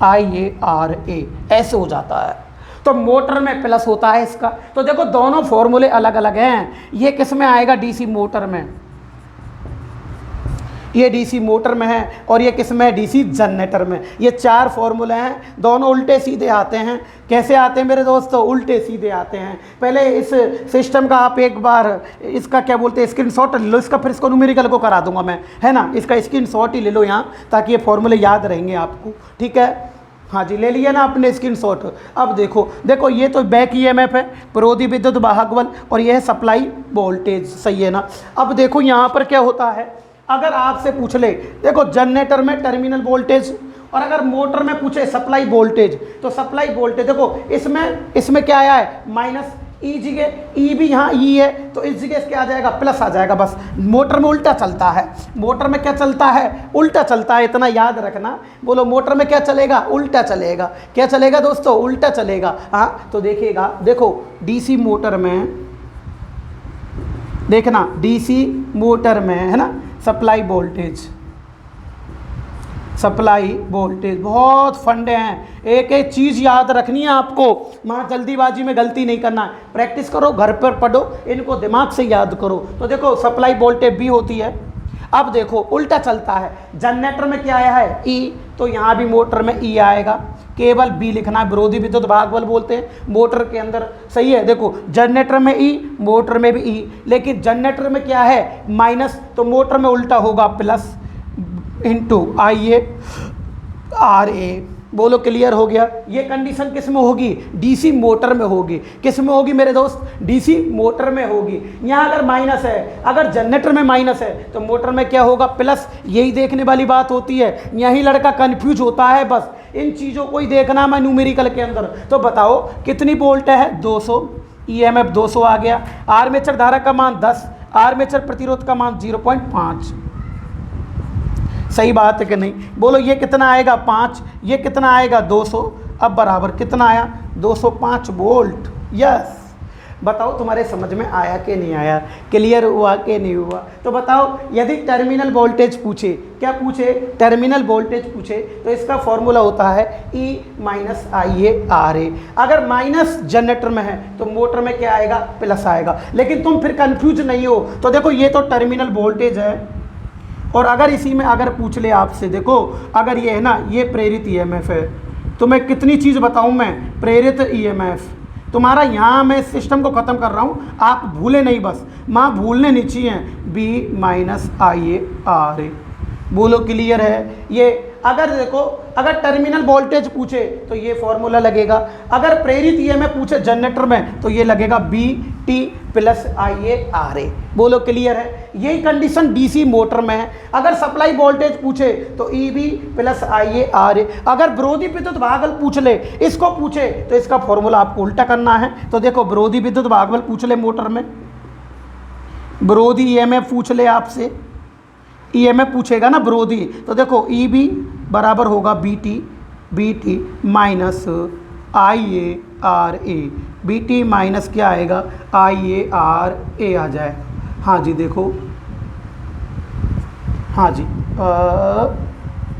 Speaker 1: I A R A, ऐसे हो जाता है। तो मोटर में प्लस होता है इसका। तो देखो दोनों फॉर्मूले अलग अलग हैं। ये किस में आएगा? डीसी मोटर में। ये डीसी मोटर में है और ये किस में है? डीसी जनरेटर में। ये 4 फॉर्मूले हैं, दोनों उल्टे सीधे आते हैं। कैसे आते हैं मेरे दोस्तों? उल्टे सीधे आते हैं। पहले इस सिस्टम का आप एक बार इसका क्या बोलते हैं स्क्रीनशॉट ले लो इसका, फिर इसको न्यूमेरिकल को करा दूंगा मैं, है ना। इसका स्क्रीनशॉट ही ले लो यहाँ, ताकि ये फॉर्मूले याद रहेंगे आपको, ठीक है। हाँ जी, ले लिया ना आपने स्क्रीनशॉट। अब देखो ये तो बैक ईएमएफ है, विरोधी विद्युत वाहक बल, और ये है सप्लाई वोल्टेज, सही है ना। अब देखो यहाँ पर क्या होता है, अगर आपसे पूछ ले, देखो जनरेटर में टर्मिनल वोल्टेज, और अगर मोटर में पूछे सप्लाई वोल्टेज, तो सप्लाई वोल्टेज देखो इसमें क्या आया है? माइनस। ई जगह ई भी यहाँ ई है, तो इस जगह क्या आ जाएगा? प्लस आ जाएगा। बस मोटर में उल्टा चलता है। मोटर में क्या चलता है? उल्टा चलता है, इतना याद रखना। बोलो मोटर में क्या चलेगा? उल्टा चलेगा। क्या चलेगा दोस्तों? उल्टा चलेगा। हाँ, तो देखिएगा, देखो डीसी मोटर में, देखना डीसी मोटर में है ना, सप्लाई वोल्टेज बहुत फंडे हैं। एक एक चीज़ याद रखनी है आपको, वहाँ जल्दीबाजी में गलती नहीं करना है। प्रैक्टिस करो, घर पर पढ़ो, इनको दिमाग से याद करो। तो देखो सप्लाई वोल्टेज भी होती है। अब देखो उल्टा चलता है। जनरेटर में क्या आया है? ई, तो यहाँ भी मोटर में ई आएगा। केवल बी लिखना है, विरोधी विद्युत वाहक बल बोलते हैं मोटर के अंदर, सही है। देखो जनरेटर में ई, मोटर में भी ई, लेकिन जनरेटर में क्या है? माइनस, तो मोटर में उल्टा होगा प्लस इंटू IA RA। बोलो क्लियर हो गया? ये कंडीशन किस में होगी? डीसी मोटर में होगी। किस में होगी मेरे दोस्त? डीसी मोटर में होगी। यहाँ अगर माइनस है, अगर जनरेटर में माइनस है, तो मोटर में क्या होगा? प्लस। यही देखने वाली बात होती है, यही लड़का कंफ्यूज होता है। बस इन चीज़ों को ही देखना मैं न्यूमेरिकल के अंदर। तो बताओ कितनी वोल्ट है? 200। EMF 200 आ गया। आर्मेचर धारा का मान 10, आर्मेचर प्रतिरोध का मान 0.5। सही बात है कि नहीं? बोलो ये कितना आएगा? 5। ये कितना आएगा? 200। अब बराबर कितना आया? 205 वोल्ट। यस, बताओ तुम्हारे समझ में आया कि नहीं आया? क्लियर हुआ कि नहीं हुआ? तो बताओ, यदि टर्मिनल वोल्टेज पूछे, क्या पूछे? टर्मिनल वोल्टेज पूछे, तो इसका फॉर्मूला होता है E माइनस IA RA। अगर माइनस जनरेटर में है तो मोटर में क्या आएगा? प्लस आएगा। लेकिन तुम फिर कंफ्यूज नहीं हो, तो देखो ये तो टर्मिनल वोल्टेज है, और अगर इसी में अगर पूछ ले आपसे, देखो अगर ये है ना, ये प्रेरित EMF है, तो मैं कितनी चीज़ बताऊं मैं? प्रेरित EMF तुम्हारा, यहाँ मैं सिस्टम को ख़त्म कर रहा हूँ, आप भूले नहीं, बस माँ भूलने नहीं चाहिए। B minus IA RA। बोलो क्लियर है? ये अगर देखो, अगर टर्मिनल वोल्टेज पूछे तो ये फॉर्मूला लगेगा। अगर प्रेरित EMF पूछे जनरेटर में, तो ये लगेगा BT प्लस IA RA। बोलो क्लियर है? यही कंडीशन डीसी मोटर में है। अगर सप्लाई वोल्टेज पूछे तो EB प्लस IA RA। अगर विरोधी विद्युत वाहक बल पूछ ले, इसको पूछे, तो इसका फॉर्मूला आपको उल्टा करना है। तो देखो विरोधी विद्युत वाहक बल पूछ ले मोटर में, विरोधी EMF पूछ ले आपसे, EMF पूछेगा ना विरोधी, तो देखो EB बराबर होगा BT minus IA RA। BT minus क्या आएगा? IA RA आ जाए। हाँ जी, देखो, हाँ जी,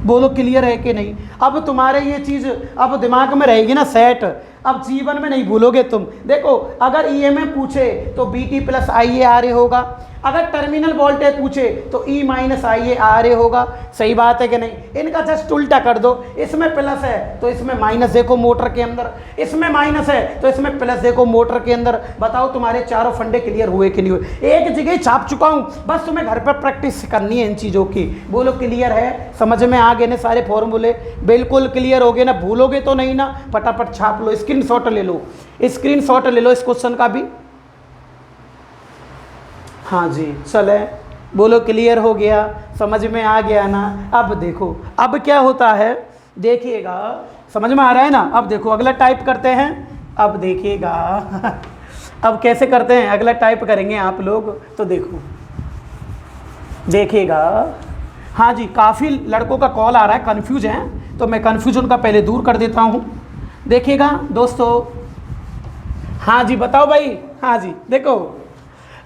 Speaker 1: बोलो क्लियर है कि नहीं? अब तुम्हारे ये चीज़ अब दिमाग में रहेगी ना सेट, अब जीवन में नहीं भूलोगे तुम। देखो अगर EMF पूछे तो BT प्लस IA RA होगा, अगर टर्मिनल वोल्टेज पूछे तो E माइनस IA RA होगा। सही बात है कि नहीं? इनका जस्ट उल्टा कर दो, इसमें प्लस है तो इसमें माइनस देखो मोटर के अंदर, इसमें माइनस है तो इसमें प्लस देखो मोटर के अंदर। बताओ तुम्हारे चारों फंडे क्लियर हुए कि नहीं हुए? एक जगह छाप चुका हूँ, बस तुम्हें घर पर प्रैक्टिस करनी है इन चीज़ों की। बोलो क्लियर है? समझ में आ गए ना सारे फॉर्मूले? बिल्कुल क्लियर हो गए ना? भूलोगे तो नहीं ना? फटाफट छाप लो, स्क्रीनशॉट ले लो, स्क्रीनशॉट ले लो इस क्वेश्चन का भी। हाँ जी, चले, बोलो क्लियर हो गया? समझ में आ गया ना? अब देखो अब क्या होता है, देखिएगा, समझ में आ रहा है ना? अब देखो अगला टाइप करते हैं। अब देखिएगा अब कैसे करते हैं, अगला टाइप करेंगे आप लोग, तो देखो देखिएगा। हाँ जी, काफ़ी लड़कों का कॉल आ रहा है, कन्फ्यूज हैं, तो मैं कन्फ्यूजन का पहले दूर कर देता हूँ। देखिएगा दोस्तों, हाँ जी बताओ भाई। हाँ जी देखो,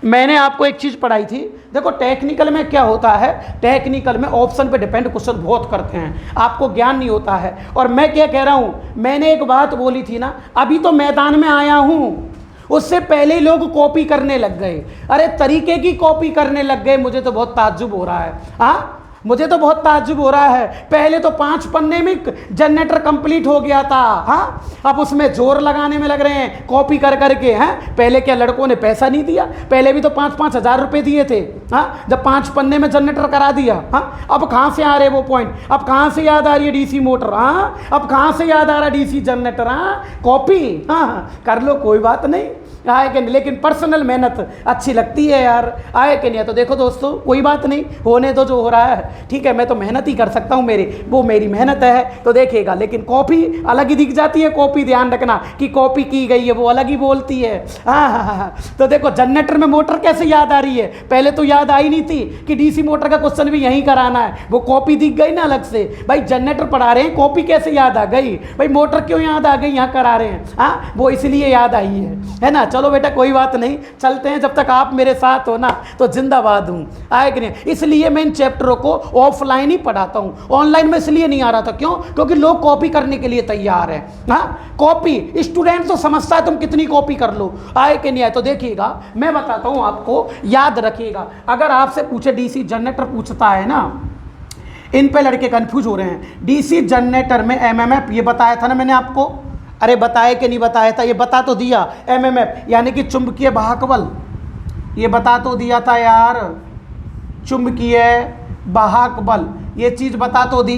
Speaker 1: मैंने आपको एक चीज़ पढ़ाई थी, देखो टेक्निकल में क्या होता है, टेक्निकल में ऑप्शन पे डिपेंड क्वेश्चन बहुत करते हैं, आपको ज्ञान नहीं होता है। और मैं क्या कह रहा हूँ, मैंने एक बात बोली थी ना, अभी तो मैदान में आया हूँ, उससे पहले ही लोग कॉपी करने लग गए। अरे तरीके की कॉपी करने लग गए, मुझे तो बहुत ताज्जुब हो रहा है। हाँ, मुझे तो बहुत ताज्जुब हो रहा है। पहले तो 5 पन्ने में जनरेटर कंप्लीट हो गया था, हाँ, अब उसमें जोर लगाने में लग रहे हैं कॉपी कर करके। हैं, पहले क्या लड़कों ने पैसा नहीं दिया? पहले भी तो 5-5 हज़ार रुपये दिए थे, हाँ, जब 5 पन्ने में जनरेटर करा दिया। हाँ, अब कहाँ से आ रहे वो पॉइंट? अब कहाँ से याद आ रही है डीसी मोटर? हाँ, अब कहाँ से याद आ रहा है डीसी जनरेटर? हाँ, कॉपी, हाँ, कर लो, कोई बात नहीं, आए कि नहीं, लेकिन पर्सनल मेहनत अच्छी लगती है यार, आए कि नहीं। तो देखो दोस्तों, कोई बात नहीं, होने दो जो हो रहा है, ठीक है, मैं तो मेहनत ही कर सकता हूँ, वो मेरी मेहनत है तो देखिएगा। लेकिन कॉपी अलग ही दिख जाती है, कॉपी ध्यान रखना कि कॉपी की गई है, वो अलग ही बोलती है। हाँ हाँ हाँ। तो देखो जनरेटर में मोटर कैसे याद आ रही है, पहले तो याद आई नहीं थी कि डीसी मोटर का क्वेश्चन भी यहीं कराना है, वो कॉपी दिख गई ना अलग से। भाई जनरेटर पढ़ा रहे हैं, कॉपी कैसे याद आ गई? भाई मोटर क्यों याद आ गई, यहाँ करा रहे हैं, हाँ, वो इसलिए याद आई है ना। चलो बेटा कोई बात नहीं, चलते हैं, जब तक आप मेरे साथ हो ना तो जिंदाबाद हूँ, आए कि नहीं। इसलिए मैं इन चैप्टरों को ऑफलाइन ही पढ़ाता हूँ, ऑनलाइन में इसलिए नहीं आ रहा था, क्यों? क्योंकि लोग कॉपी करने के लिए तैयार है। हाँ, कॉपी स्टूडेंट तो समझता है तुम कितनी कॉपी कर लो, आए कि नहीं आए। तो देखिएगा, मैं बताता हूँ आपको, याद रखिएगा। अगर आपसे पूछे डीसी जनरेटर पूछता है ना, इन पे लड़के कंफ्यूज हो रहे हैं। डीसी जनरेटर में एमएमएफ ये बताया था ना मैंने आपको, अरे बताया कि नहीं बताया था? ये बता तो दिया, एमएमएफ यानी कि चुंबकीय वाहक बल, ये बता तो दिया था यार, चुंबकीय वाहक बल, ये चीज़ बता तो दी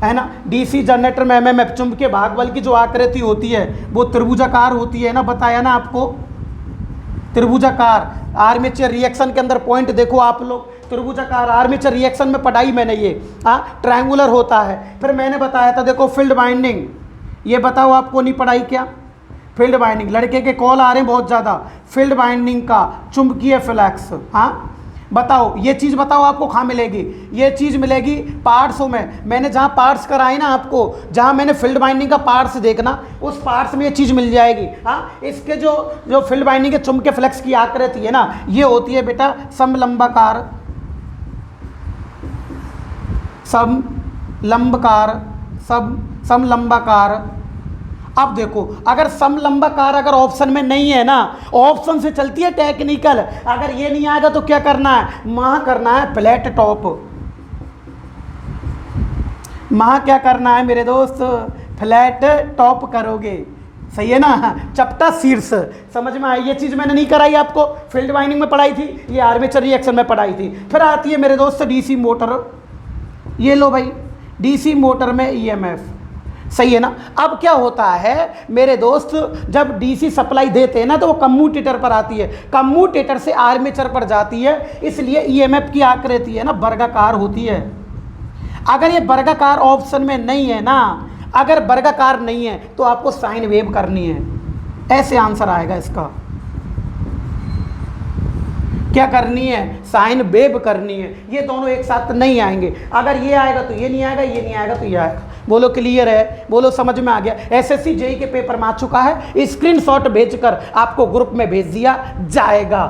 Speaker 1: है ना। डीसी जनरेटर में एमएमएफ चुंबकीय वाहक बल की जो आकृति होती है वो त्रिभुजाकार होती है ना, बताया ना आपको, त्रिभुजाकार। आर्मेचर रिएक्शन के अंदर पॉइंट देखो आप लोग, त्रिभुजाकार आर्मेचर रिएक्शन में पढ़ाई मैंने ये, हाँ, ट्रायंगुलर होता है। फिर मैंने बताया था देखो फील्ड बाइंडिंग, ये बताओ आपको नहीं पढ़ाई क्या? फील्ड बाइंडिंग, लड़के के कॉल आ रहे हैं बहुत ज़्यादा, फील्ड बाइंडिंग का चुंबकीय फ्लक्स, हाँ बताओ, ये चीज़ बताओ आपको कहाँ मिलेगी? ये चीज़ मिलेगी पार्ट्सों में। मैंने जहाँ पार्ट्स कराए ना आपको, जहाँ मैंने फील्ड बाइंडिंग का पार्ट्स देखना, उस पार्ट्स में ये चीज़ मिल जाएगी। हाँ, इसके जो फील्ड बाइंडिंग के चुंबकीय फ्लक्स की आकृति है ना, ये होती है बेटा समलंबाकार, समलंबाकार। अब देखो, अगर समलंबाकार अगर ऑप्शन में नहीं है ना, ऑप्शन से चलती है टेक्निकल, अगर ये नहीं आएगा तो क्या करना है? वहां करना है फ्लैट टॉप। वहां क्या करना है मेरे दोस्त? फ्लैट टॉप करोगे, सही है ना, चपटा शीर्ष। समझ में आई? ये चीज़ मैंने नहीं कराई आपको, फील्ड बाइंडिंग में पढ़ाई थी, ये आर्मेचर रिएक्शन में पढ़ाई थी। फिर आती है मेरे दोस्त डीसी मोटर, ये लो भाई, डीसी मोटर में ईएमएफ, सही है ना। अब क्या होता है मेरे दोस्त, जब डीसी सप्लाई देते हैं ना तो वो कम्यूटेटर पर आती है, कम्यूटेटर से आर्मेचर पर जाती है, इसलिए ईएमएफ की आकृति है ना वर्गाकार होती है। अगर ये वर्गाकार ऑप्शन में नहीं है ना, अगर वर्गाकार नहीं है तो आपको साइन वेव करनी है, ऐसे आंसर आएगा इसका। क्या करनी है? साइन वेव करनी है। ये दोनों एक साथ नहीं आएंगे, अगर ये आएगा तो ये नहीं आएगा, ये नहीं आएगा तो ये आएगा। बोलो क्लियर है? बोलो समझ में आ गया? एसएससी जेई के पेपर में आ चुका है, स्क्रीनशॉट भेजकर आपको ग्रुप में भेज दिया जाएगा।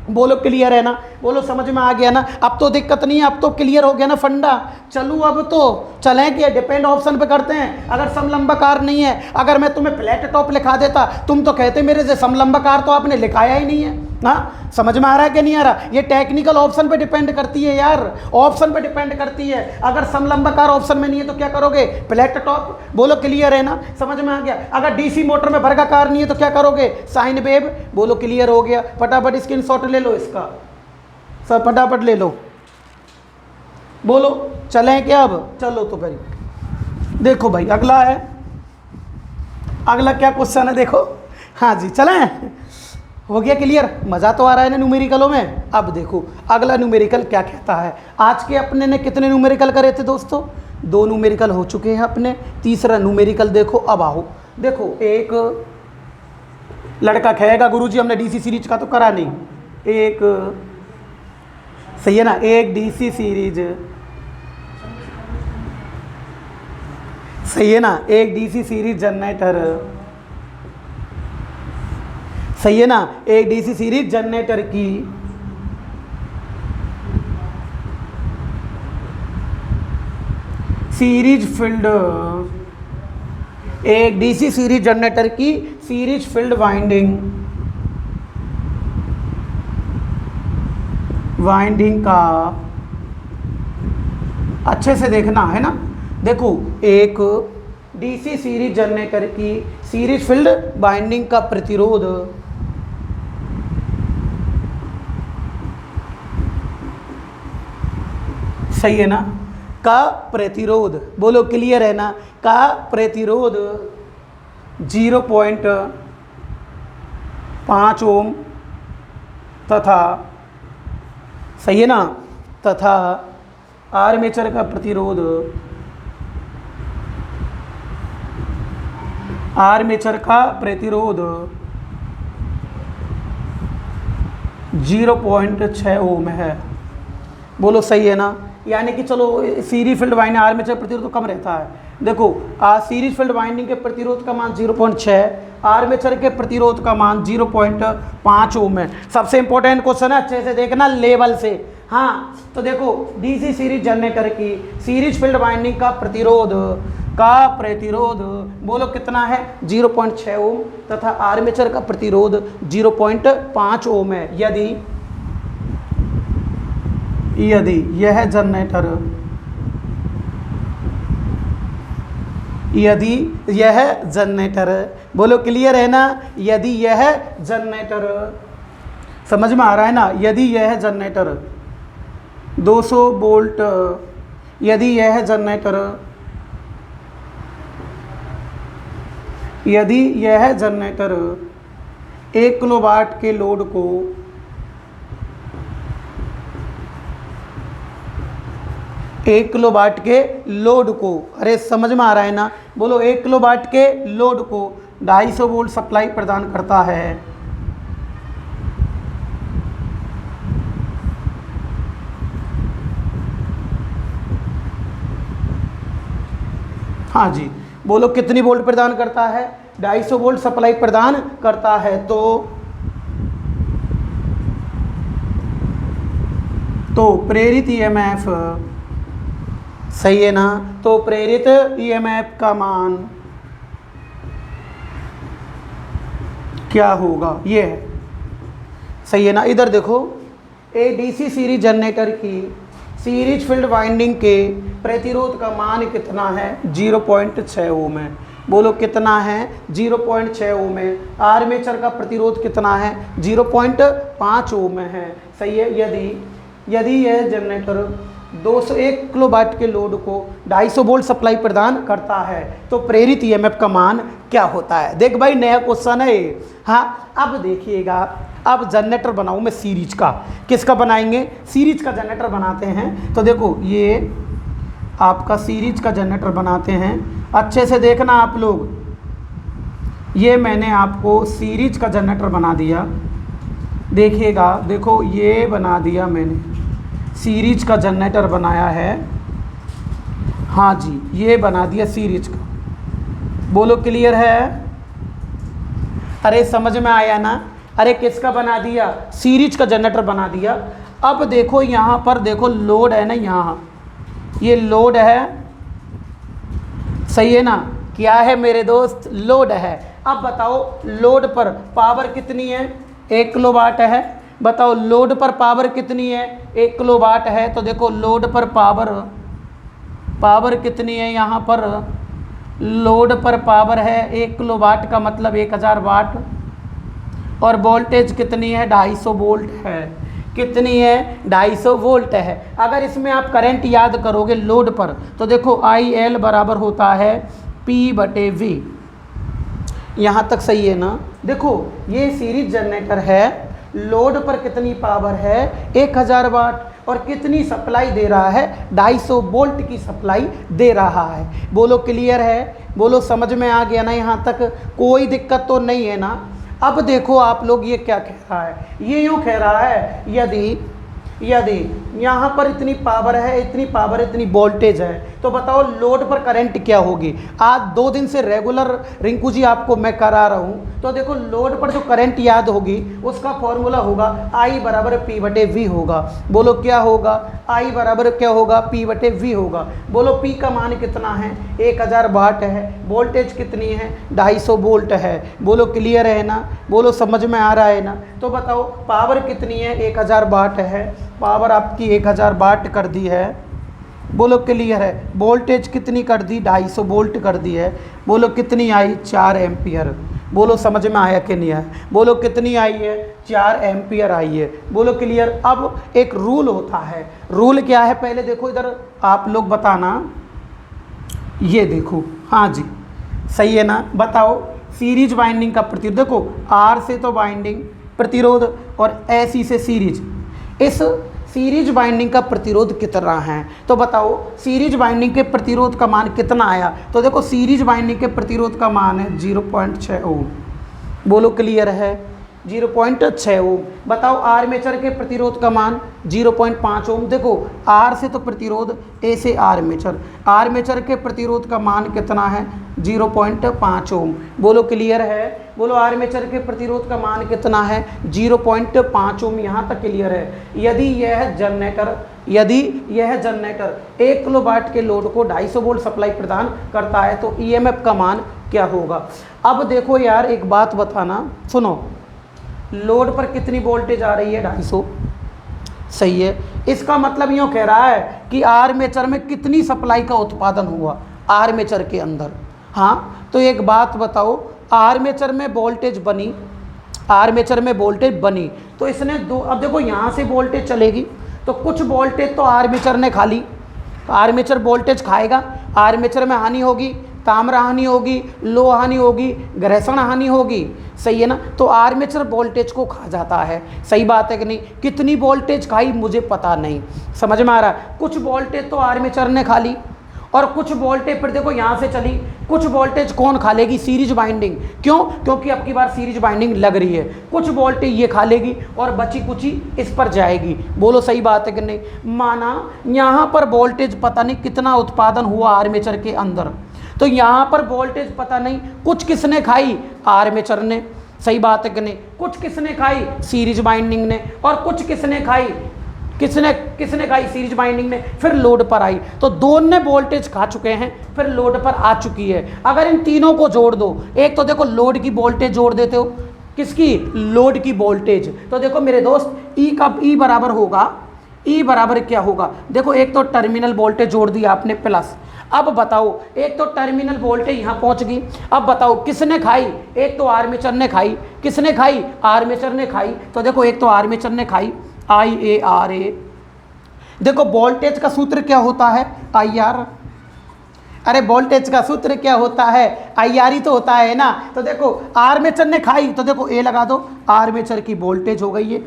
Speaker 1: बोलो क्लियर है ना? बोलो समझ में आ गया ना? अब तो दिक्कत नहीं है, अब तो क्लियर हो गया ना फंडा। चलूँ अब तो चलें कि डिपेंड ऑप्शन पे करते हैं। अगर समलंबाकार नहीं है, अगर मैं तुम्हें फ्लैट टॉप लिखा देता, तुम तो कहते मेरे से समलंबाकार तो आपने लिखाया ही नहीं है। हाँ, समझ में आ रहा है कि नहीं आ रहा? ये टेक्निकल ऑप्शन पे डिपेंड करती है यार, ऑप्शन पे डिपेंड करती है। अगर समलंबाकार ऑप्शन में नहीं है तो क्या करोगे? Flat top. बोलो क्लियर है ना? समझ में आ गया? अगर डीसी मोटर में वर्गाकार नहीं है तो क्या करोगे? Sine wave. बोलो क्लियर हो गया? फटाफट स्क्रीनशॉट ले लो इसका, सब फटाफट ले लो। बोलो चलें क्या अब? चलो तो भाई देखो भाई, अगला है, अगला क्या क्वेश्चन है देखो। हाँ जी चलें, हो गया क्लियर? मज़ा तो आ रहा है ना न्यूमेरिकलों में? अब देखो अगला न्यूमेरिकल क्या कहता है। आज के अपने ने कितने न्यूमेरिकल करे थे दोस्तों? 2 न्यूमेरिकल हो चुके हैं अपने, तीसरा न्यूमेरिकल देखो। अब आओ देखो, एक लड़का कहेगा गुरुजी हमने डीसी सीरीज का तो करा नहीं, एक सही है ना, एक डीसी सीरीज, सही है ना, एक डीसी सीरीज जनरेटर, सही है ना, एक डीसी सीरीज जनरेटर की सीरीज फील्ड, एक डीसी सीरीज जनरेटर की सीरीज फील्ड वाइंडिंग का अच्छे से देखना है ना। देखो एक डीसी सीरीज जनरेटर की सीरीज फील्ड वाइंडिंग का प्रतिरोध सही है ना, का प्रतिरोध, बोलो क्लियर है ना, का प्रतिरोध 0.5 ओम तथा सही है ना, तथा आर्मेचर का प्रतिरोध 0.6 ओम है। बोलो सही है ना। यानी कि चलो सीरीज फील्ड वाइंडिंग आर्मेचर प्रतिरोध तो कम रहता है। देखो सीरीज फील्ड वाइंडिंग के प्रतिरोध का मान 0.6, आर्मेचर के प्रतिरोध का मान 0.5 ओम है। सबसे इंपॉर्टेंट क्वेश्चन है, अच्छे से देखना लेवल से। हाँ तो देखो डीसी सीरीज जनरेटर की सीरीज फील्ड वाइंडिंग का प्रतिरोध बोलो कितना है, 0.6 ओम तथा आर्मेचर का प्रतिरोध 0.5 ओम है। यदि यह जनरेटर बोलो क्लियर है ना, यदि यह जनरेटर समझ में आ रहा है ना, यदि यह जनरेटर 200 वोल्ट, यदि यह जनरेटर 1 किलोवाट के लोड को 1 किलोवाट के लोड को, अरे समझ में आ रहा है ना, बोलो 1 किलोवाट के लोड को 250 वोल्ट सप्लाई प्रदान करता है। हाँ जी, बोलो कितनी वोल्ट प्रदान करता है, 250 वोल्ट सप्लाई प्रदान करता है। तो प्रेरित ईएमएफ सही है ना, तो प्रेरित ईएमएफ का मान क्या होगा, ये है सही है ना। इधर देखो डीसी सीरीज जनरेटर की सीरीज फील्ड वाइंडिंग के प्रतिरोध का मान कितना है, 0.6 ओम है। बोलो कितना है, 0.6 ओम है। आर्मेचर का प्रतिरोध कितना है, 0.5 ओम है। सही है। यदि यह जनरेटर 201 किलोवाट के लोड को 250 वोल्ट सप्लाई प्रदान करता है तो प्रेरित ईएमएफ का मान क्या होता है। देख भाई नया क्वेश्चन है। हाँ अब देखिएगा, अब जनरेटर बनाऊँ मैं सीरीज का, किसका बनाएंगे, सीरीज का जनरेटर बनाते हैं। तो देखो ये आपका सीरीज का जनरेटर बनाते हैं, अच्छे से देखना आप लोग। ये मैंने आपको सीरीज का जनरेटर बना दिया, देखिएगा, देखो ये बना दिया मैंने, सीरीज का जनरेटर बनाया है। हाँ जी ये बना दिया सीरीज का। बोलो क्लियर है, अरे समझ में आया ना। अरे किसका बना दिया, सीरीज का जनरेटर बना दिया। अब देखो यहाँ पर देखो लोड है ना, यहाँ ये लोड है, सही है ना, क्या है मेरे दोस्त, लोड है। अब बताओ लोड पर पावर कितनी है, 1 किलोवाट है। बताओ लोड पर पावर कितनी है, 1 किलोवाट है। तो देखो लोड पर पावर कितनी है, यहाँ पर लोड पर पावर है 1 किलोवाट का मतलब 1000 वाट, और वोल्टेज कितनी है, 250 वोल्ट है। कितनी है, 250 वोल्ट है। अगर इसमें आप करंट याद करोगे लोड पर तो देखो IL बराबर होता है P/V। यहाँ तक सही है ना। देखो ये सीरीज जनरेटर है, लोड पर कितनी पावर है, 1000 वाट, और कितनी सप्लाई दे रहा है, 250 वोल्ट की सप्लाई दे रहा है। बोलो क्लियर है, बोलो समझ में आ गया ना, यहाँ तक कोई दिक्कत तो नहीं है ना। अब देखो आप लोग ये क्या कह रहा है, ये यूँ कह रहा है यदि यहाँ पर इतनी पावर है, इतनी पावर, इतनी वोल्टेज है, तो बताओ लोड पर करंट क्या होगी। आज 2 दिन से रेगुलर रिंकू जी आपको मैं करा रहा हूँ, तो देखो लोड पर जो करंट याद होगी उसका फॉर्मूला होगा I बराबर P/V होगा। बोलो क्या होगा, I बराबर क्या होगा, P/V होगा। बोलो P का मान कितना है, 1000 वाट है। वोल्टेज कितनी है, 250 वोल्ट है। बोलो क्लियर है ना, बोलो समझ में आ रहा है ना। तो बताओ पावर कितनी है, 1000 वाट है। पावर आपकी 1000 वाट कर दी है। बोलो क्लियर है। वोल्टेज कितनी कर दी, 250 वोल्ट कर दी है। बोलो कितनी आई, 4 एम्पियर। बोलो समझ में आया कि नहीं आया। बोलो कितनी आई है, 4 एम्पियर आई है। बोलो क्लियर। अब एक रूल होता है, रूल क्या है पहले देखो इधर आप लोग बताना। ये देखो, हाँ जी सही है ना। बताओ सीरीज वाइंडिंग का प्रतिरोध, देखो आर से तो वाइंडिंग प्रतिरोध और ऐसी से सीरीज, इस सीरीज वाइंडिंग का प्रतिरोध कितना है। तो बताओ सीरीज वाइंडिंग के प्रतिरोध का मान कितना आया। तो देखो सीरीज वाइंडिंग के प्रतिरोध का मान है 0.6 ओम। बोलो क्लियर है, 0.6 ओम। बताओ आर्मेचर के प्रतिरोध का मान 0.5 ओम। देखो आर से तो प्रतिरोध, ए से आर्मेचर, आर्मेचर के प्रतिरोध का मान कितना है, 0.5 ओम। बोलो क्लियर है। बोलो आर्मेचर के प्रतिरोध का मान कितना है, 0.5 ओम। यहाँ तक क्लियर है। यदि यह जनरेटर 1 किलोवाट के लोड को 250 वोल्ट सप्लाई प्रदान करता है तो ईएमएफ का मान क्या होगा। अब देखो यार एक बात बताना, सुनो, लोड पर कितनी वोल्टेज आ रही है, 250, सही है। इसका मतलब यूँ कह रहा है कि आर्मेचर में कितनी सप्लाई का उत्पादन हुआ आर्मेचर के अंदर। हाँ तो एक बात बताओ, आर्मेचर में वोल्टेज बनी, आर्मेचर में वोल्टेज बनी तो इसने दो, अब देखो यहाँ से वोल्टेज चलेगी तो कुछ वोल्टेज तो आर्मेचर ने खा ली, आर्मेचर वोल्टेज खाएगा, आर्मेचर में हानि होगी, ताम्र हानि होगी, लोह हानि होगी, घर्षण हानि होगी, सही है ना। तो आर्मेचर वोल्टेज को खा जाता है, सही बात है कि नहीं। कितनी वोल्टेज खाई मुझे पता नहीं, समझ में आ रहा है। कुछ वोल्टेज तो आर्मेचर ने खा ली और कुछ वोल्टेज फिर देखो यहाँ से चली, कुछ वोल्टेज कौन खा लेगी, सीरीज बाइंडिंग। क्यों, क्योंकि अब की बार सीरीज बाइंडिंग लग रही है। कुछ वोल्टेज ये खा लेगी और बची कुची इस पर जाएगी। बोलो सही बात है कि नहीं। माना यहाँ पर वोल्टेज पता नहीं कितना उत्पादन हुआ आर्मेचर के अंदर, तो यहाँ पर वोल्टेज पता नहीं कुछ किसने खाई, आर्मेचर ने, सही बात है कि नहीं। कुछ किसने खाई, सीरीज बाइंडिंग ने, और कुछ किसने खाई, किसने खाई, सीरीज बाइंडिंग ने। फिर लोड पर आई तो दोनों ने वोल्टेज खा चुके हैं, फिर लोड पर आ चुकी है। अगर इन तीनों को जोड़ दो, एक तो देखो लोड की वोल्टेज जोड़ देते हो, किसकी, लोड की वोल्टेज। तो देखो मेरे दोस्त ई बराबर होगा, ई बराबर क्या होगा, देखो एक तो टर्मिनल वोल्टेज जोड़ दिया आपने प्लस। अब बताओ एक तो टर्मिनल वोल्टेज यहाँ पहुँच गई। अब बताओ किसने खाई, एक तो आर्मेचर ने खाई, किसने खाई, आर्मेचर ने खाई। तो देखो एक तो आर्मेचर ने खाई, IARA। देखो वोल्टेज का सूत्र क्या होता है, IR। अरे वोल्टेज का सूत्र क्या होता है, IR ही तो होता है ना। तो देखो आर्मेचर ने खाई तो देखो A लगा दो, आर्मेचर की वोल्टेज हो गई है,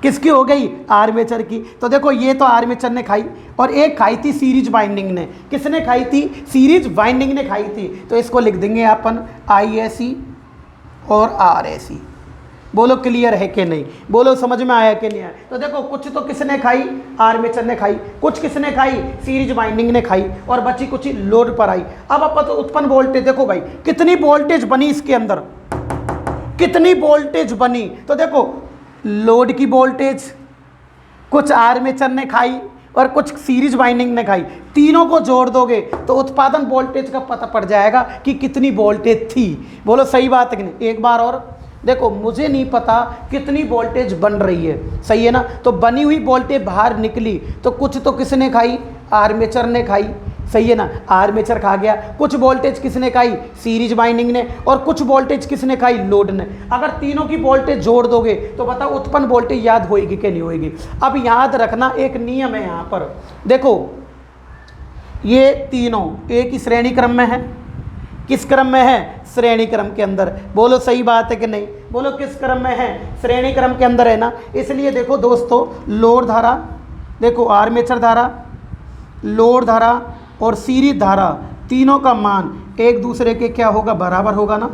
Speaker 1: किसकी हो गई, आर्मेचर की। तो देखो ये तो आर्मेचर ने खाई और एक खाई थी सीरीज बाइंडिंग ने। किसने खाई थी, सीरीज बाइंडिंग ने खाई थी। तो इसको लिख देंगे अपन IAC और RAC। बोलो क्लियर है कि नहीं, बोलो समझ में आया कि नहीं आया। तो देखो कुछ तो किसने खाई, आर्मेचर ने खाई, कुछ किसने खाई, सीरीज बाइंडिंग ने खाई, और बची कुछ लोड पर आई। अब अपन तो उत्पन्न वोल्टेज देखो भाई कितनी वोल्टेज बनी इसके अंदर, कितनी वोल्टेज बनी। तो देखो लोड की वोल्टेज कुछ आर्मेचर ने खाई और कुछ सीरीज बाइंडिंग ने खाई, तीनों को जोड़ दोगे तो उत्पादन वोल्टेज का पता पड़ जाएगा कि कितनी वोल्टेज थी। बोलो सही बात है कि नहीं। एक बार और देखो, मुझे नहीं पता कितनी वोल्टेज बन रही है, सही है ना। तो बनी हुई वोल्टेज बाहर निकली तो कुछ तो किसने खाई, आर्मेचर ने खाई, सही है ना, आर्मेचर खा गया। कुछ वोल्टेज किसने खाई, सीरीज बाइंडिंग ने, और कुछ वोल्टेज किसने खाई, लोड ने। अगर तीनों की वोल्टेज जोड़ दोगे तो बताओ उत्पन्न वोल्टेज याद होएगी कि नहीं होएगी। अब याद रखना एक नियम है यहाँ पर, देखो ये तीनों एक ही श्रेणी क्रम में है। किस क्रम में है, श्रेणी क्रम के अंदर। बोलो सही बात है कि नहीं, बोलो किस क्रम में है, श्रेणी क्रम के अंदर है ना। इसलिए देखो दोस्तों, लोड धारा, देखो आर्मेचर धारा, लोड धारा और सीरीज धारा, तीनों का मान एक दूसरे के क्या होगा, बराबर होगा ना।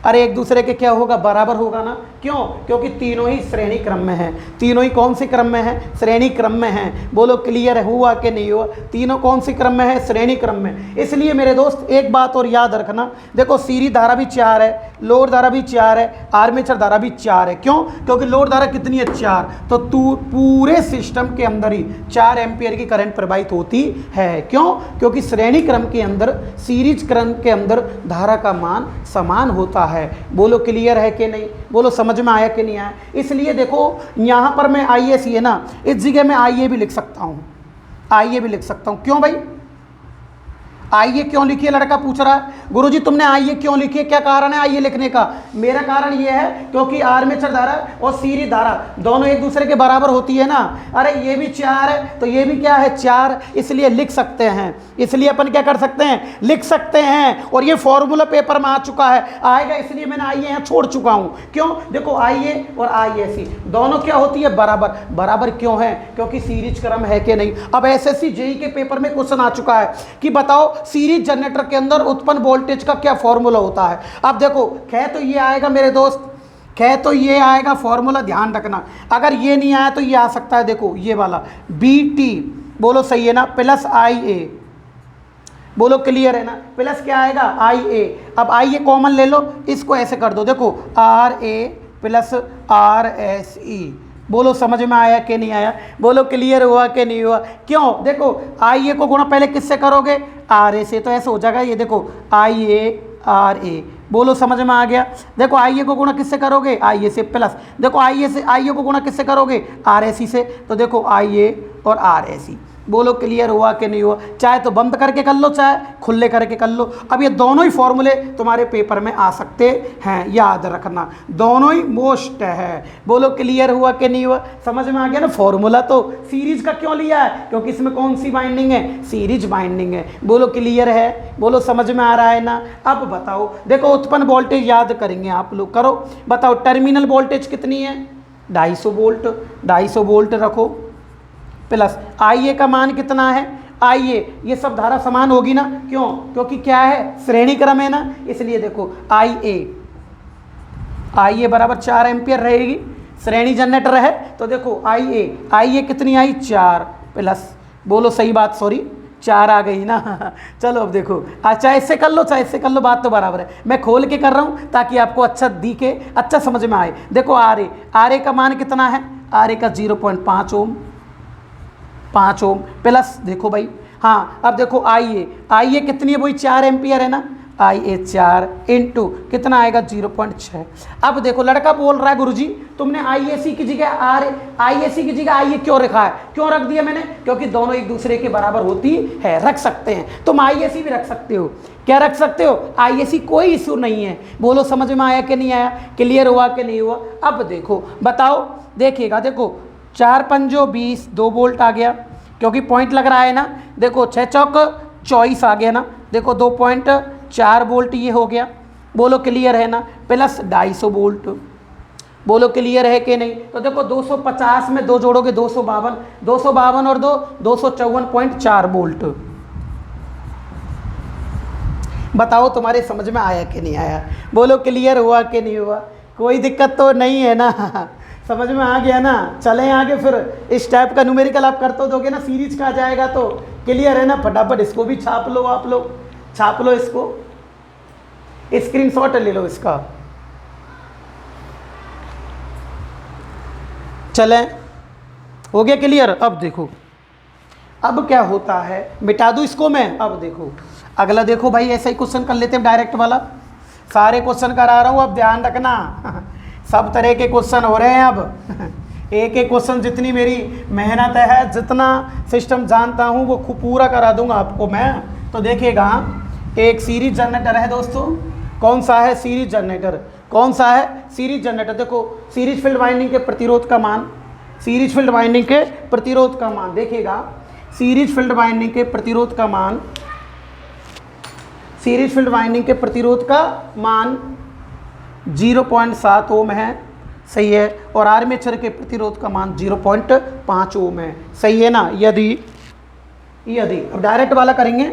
Speaker 1: अरे एक दूसरे के क्या होगा, बराबर होगा ना। क्यों? क्योंकि तीनों ही श्रेणी क्रम में हैं। तीनों ही कौन सी क्रम में हैं? श्रेणी क्रम में हैं। बोलो क्लियर हुआ कि नहीं हुआ? तीनों कौन सी क्रम में है? श्रेणी क्रम में। इसलिए मेरे दोस्त एक बात और याद रखना, देखो सीरीज धारा भी 4 है, लोड धारा भी 4 है, आर्मेचर धारा भी 4 है। क्यों? क्योंकि लोड धारा कितनी है? 4। तो पूरे सिस्टम के अंदर ही 4 एम्पियर की करंट प्रवाहित होती है। क्यों? क्योंकि श्रेणी क्रम के अंदर, सीरीज क्रम के अंदर धारा का मान समान होता है। बोलो क्लियर है कि नहीं? बोलो समझ में आया कि नहीं आया? इसलिए देखो यहां पर मैं IAC है ना, इस जगह मैं IA भी लिख सकता हूं, IA भी लिख सकता हूं। क्यों भाई आइए क्यों लिखिए? लड़का पूछ रहा है गुरुजी तुमने आइए क्यों लिखिए, क्या कारण है आइए लिखने का? मेरा कारण ये है क्योंकि आर्मेचर धारा और सीरीज धारा दोनों एक दूसरे के बराबर होती है ना। अरे ये भी 4 है तो ये भी क्या है? 4, इसलिए लिख सकते हैं। इसलिए अपन क्या कर सकते हैं? लिख सकते हैं। और ये फॉर्मूला पेपर में आ चुका है, आएगा, इसलिए मैंने आइए यहाँ छोड़ चुका हूँ। क्यों? देखो आइए और IAC दोनों क्या होती है? बराबर। बराबर क्यों है? क्योंकि सीरीज क्रम है कि नहीं। अब SSC JEE के पेपर में क्वेश्चन आ चुका है कि बताओ सीरीज जनरेटर के अंदर उत्पन्न वोल्टेज का क्या फॉर्मूला होता है। अब देखो खे तो ये आएगा मेरे दोस्त, खे तो ये आएगा फॉर्मूला, ध्यान रखना। अगर ये नहीं आया तो ये आ सकता है, देखो ये वाला BT, बोलो सही है ना, प्लस IA, बोलो क्लियर है ना, प्लस क्या आएगा? IA। अब IA कॉमन ले लो, इसको ऐसे कर दो, देखो RA प्लस RSE। बोलो समझ में आया कि नहीं आया? बोलो क्लियर हुआ कि नहीं हुआ? क्यों? देखो IA को गुणा पहले किससे करोगे? RA से, तो ऐसे हो जाएगा, ये देखो IA RA। बोलो समझ में आ गया? देखो IA को गुणा किससे करोगे? IA से, प्लस देखो IA को गुणा किससे करोगे? RSC से, तो देखो IA और RSC। बोलो क्लियर हुआ कि नहीं हुआ? चाहे तो बंद करके कर लो, चाहे खुले करके कर लो। अब ये दोनों ही फॉर्मूले तुम्हारे पेपर में आ सकते हैं, याद रखना, दोनों ही मोस्ट है। बोलो क्लियर हुआ कि नहीं हुआ? समझ में आ गया ना? फॉर्मूला तो सीरीज का क्यों लिया है? क्योंकि इसमें कौन सी बाइंडिंग है? सीरीज बाइंडिंग है। बोलो क्लियर है? बोलो समझ में आ रहा है ना? अब बताओ, देखो उत्पन्न वोल्टेज याद करेंगे आप लोग, करो बताओ टर्मिनल वोल्टेज कितनी है? 250 वोल्ट। 250 वोल्ट रखो, प्लस IA का मान कितना है? IA, ये सब धारा समान होगी ना। क्यों? क्योंकि क्या है? श्रेणी क्रम है ना, इसलिए देखो IA बराबर 4 एम्पियर रहेगी, श्रेणी जनरेटर है तो देखो IA कितनी आई? 4 प्लस, बोलो सही बात, सॉरी 4 आ गई ना। चलो अब देखो, चाहे इससे कर लो चाहे इससे कर लो, बात तो बराबर है। मैं खोल के कर रहा हूँ ताकि आपको अच्छा दिखे, अच्छा समझ में आए। देखो RA का मान कितना है? RA का 0.5 ओम, 5 ओम, प्लस देखो भाई, हाँ अब देखो IA कितनी है? वही 4 एम्पियर है ना। IA 4 इंटू कितना आएगा? 0.6। अब देखो लड़का बोल रहा है गुरुजी तुमने IAC की जगह IAC की जगह IA क्यों रखा है? क्यों रख दिया मैंने? क्योंकि दोनों एक दूसरे के बराबर होती है। रख सकते हैं, तुम IAC भी रख सकते हो। क्या रख सकते हो? IAC, कोई इशू नहीं है। बोलो समझ में आया कि नहीं आया? क्लियर हुआ कि नहीं हुआ? अब देखो बताओ, देखिएगा, देखो 4 पंजो 20, 2 वोल्ट आ गया क्योंकि पॉइंट लग रहा है ना। देखो 6 चौक 24 आ गया ना। देखो 2.4 वोल्ट ये हो गया। बोलो क्लियर है ना? Plus 250 volt. बोलो क्लियर है कि नहीं? तो देखो 250 में 2 जोड़ोगे 252, 252 और 2 254.4 वोल्ट। बताओ तुम्हारे समझ में आया कि नहीं आया? बोलो क्लियर हुआ कि नहीं हुआ? कोई दिक्कत तो नहीं है ना? समझ में आ गया ना? चलें आगे फिर। इस टाइप का न्यूमेरिकल आप कर तो दोगे ना, सीरीज का आ जाएगा तो क्लियर है ना? फटाफट इसको भी छाप लो, आप लोग छाप लो, इसको स्क्रीनशॉट ले लो इसका। चलें, हो गया क्लियर? अब देखो अब क्या होता है, मिटा दूँ इसको मैं। अब देखो अगला, देखो भाई ऐसा ही क्वेश्चन कर लेते हैं डायरेक्ट वाला। सारे क्वेश्चन करा रहा हूँ, अब ध्यान रखना सब तरह के क्वेश्चन हो रहे हैं। अब एक एक क्वेश्चन, जितनी मेरी मेहनत है, जितना सिस्टम जानता हूँ वो पूरा करा दूंगा आपको मैं। तो देखिएगा, एक सीरीज जनरेटर है दोस्तों। कौन सा है? Series generator. कौन सा है? Series generator. देखो सीरीज फील्ड वाइंडिंग के प्रतिरोध का मान, सीरीज फील्ड वाइंडिंग के प्रतिरोध का मान देखिएगा, सीरीज फील्ड वाइंडिंग के प्रतिरोध का मान, सीरीज फील्ड वाइंडिंग के प्रतिरोध का मान 0.7 ओम है, सही है। और आर्मेचर के प्रतिरोध का मान 0.5 ओम है, सही है ना? यदि अब डायरेक्ट वाला करेंगे,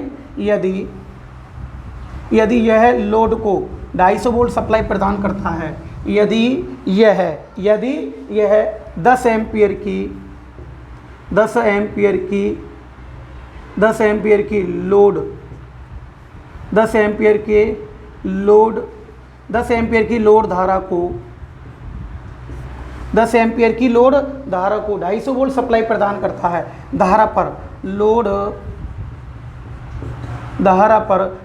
Speaker 1: यदि यह लोड को 250 वोल्ट सप्लाई प्रदान करता है। यदि यह 10 एम्पियर की 10 एम्पियर की लोड 10 एम्पियर की लोड धारा को 250 वोल्ट सप्लाई प्रदान करता है। धारा पर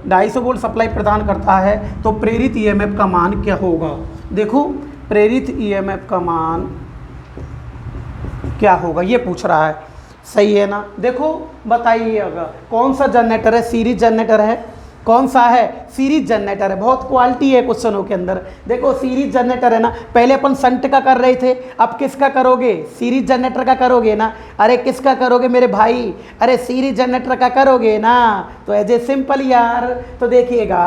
Speaker 1: 250 वोल्ट सप्लाई प्रदान करता है तो प्रेरित ईएमएफ का मान क्या होगा? देखो प्रेरित ईएमएफ का मान क्या होगा ये पूछ रहा है, सही है ना। देखो बताइएगा कौन सा जनरेटर है, सीरीज जनरेटर है, कौन सा है, सीरीज जनरेटर है। बहुत क्वालिटी है क्वेश्चनों के अंदर। देखो सीरीज जनरेटर है ना, पहले अपन संट का कर रहे थे, अब किसका करोगे? सीरीज जनरेटर का करोगे ना। अरे किसका करोगे मेरे भाई? अरे सीरीज जनरेटर का करोगे ना। तो एज ए सिंपल यार, तो देखिएगा,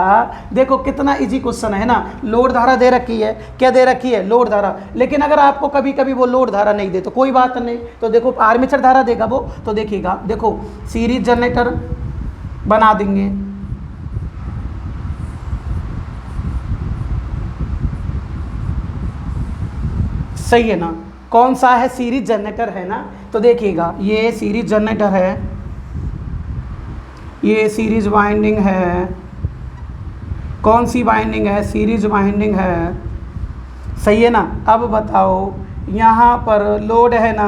Speaker 1: देखो कितना इजी क्वेश्चन है ना। लोड धारा दे रखी है, क्या दे रखी है? लोड धारा। लेकिन अगर आपको कभी कभी वो लोड धारा नहीं दे तो कोई बात नहीं, तो देखो आर्मेचर धारा देगा वो। तो देखिएगा, देखो सीरीज जनरेटर बना देंगे, सही है ना। कौन सा है? सीरीज जनरेटर है ना। तो देखिएगा ये सीरीज जनरेटर है, ये सीरीज वाइंडिंग है। कौन सी वाइंडिंग है? सीरीज वाइंडिंग है, सही है ना। अब बताओ यहाँ पर लोड है ना,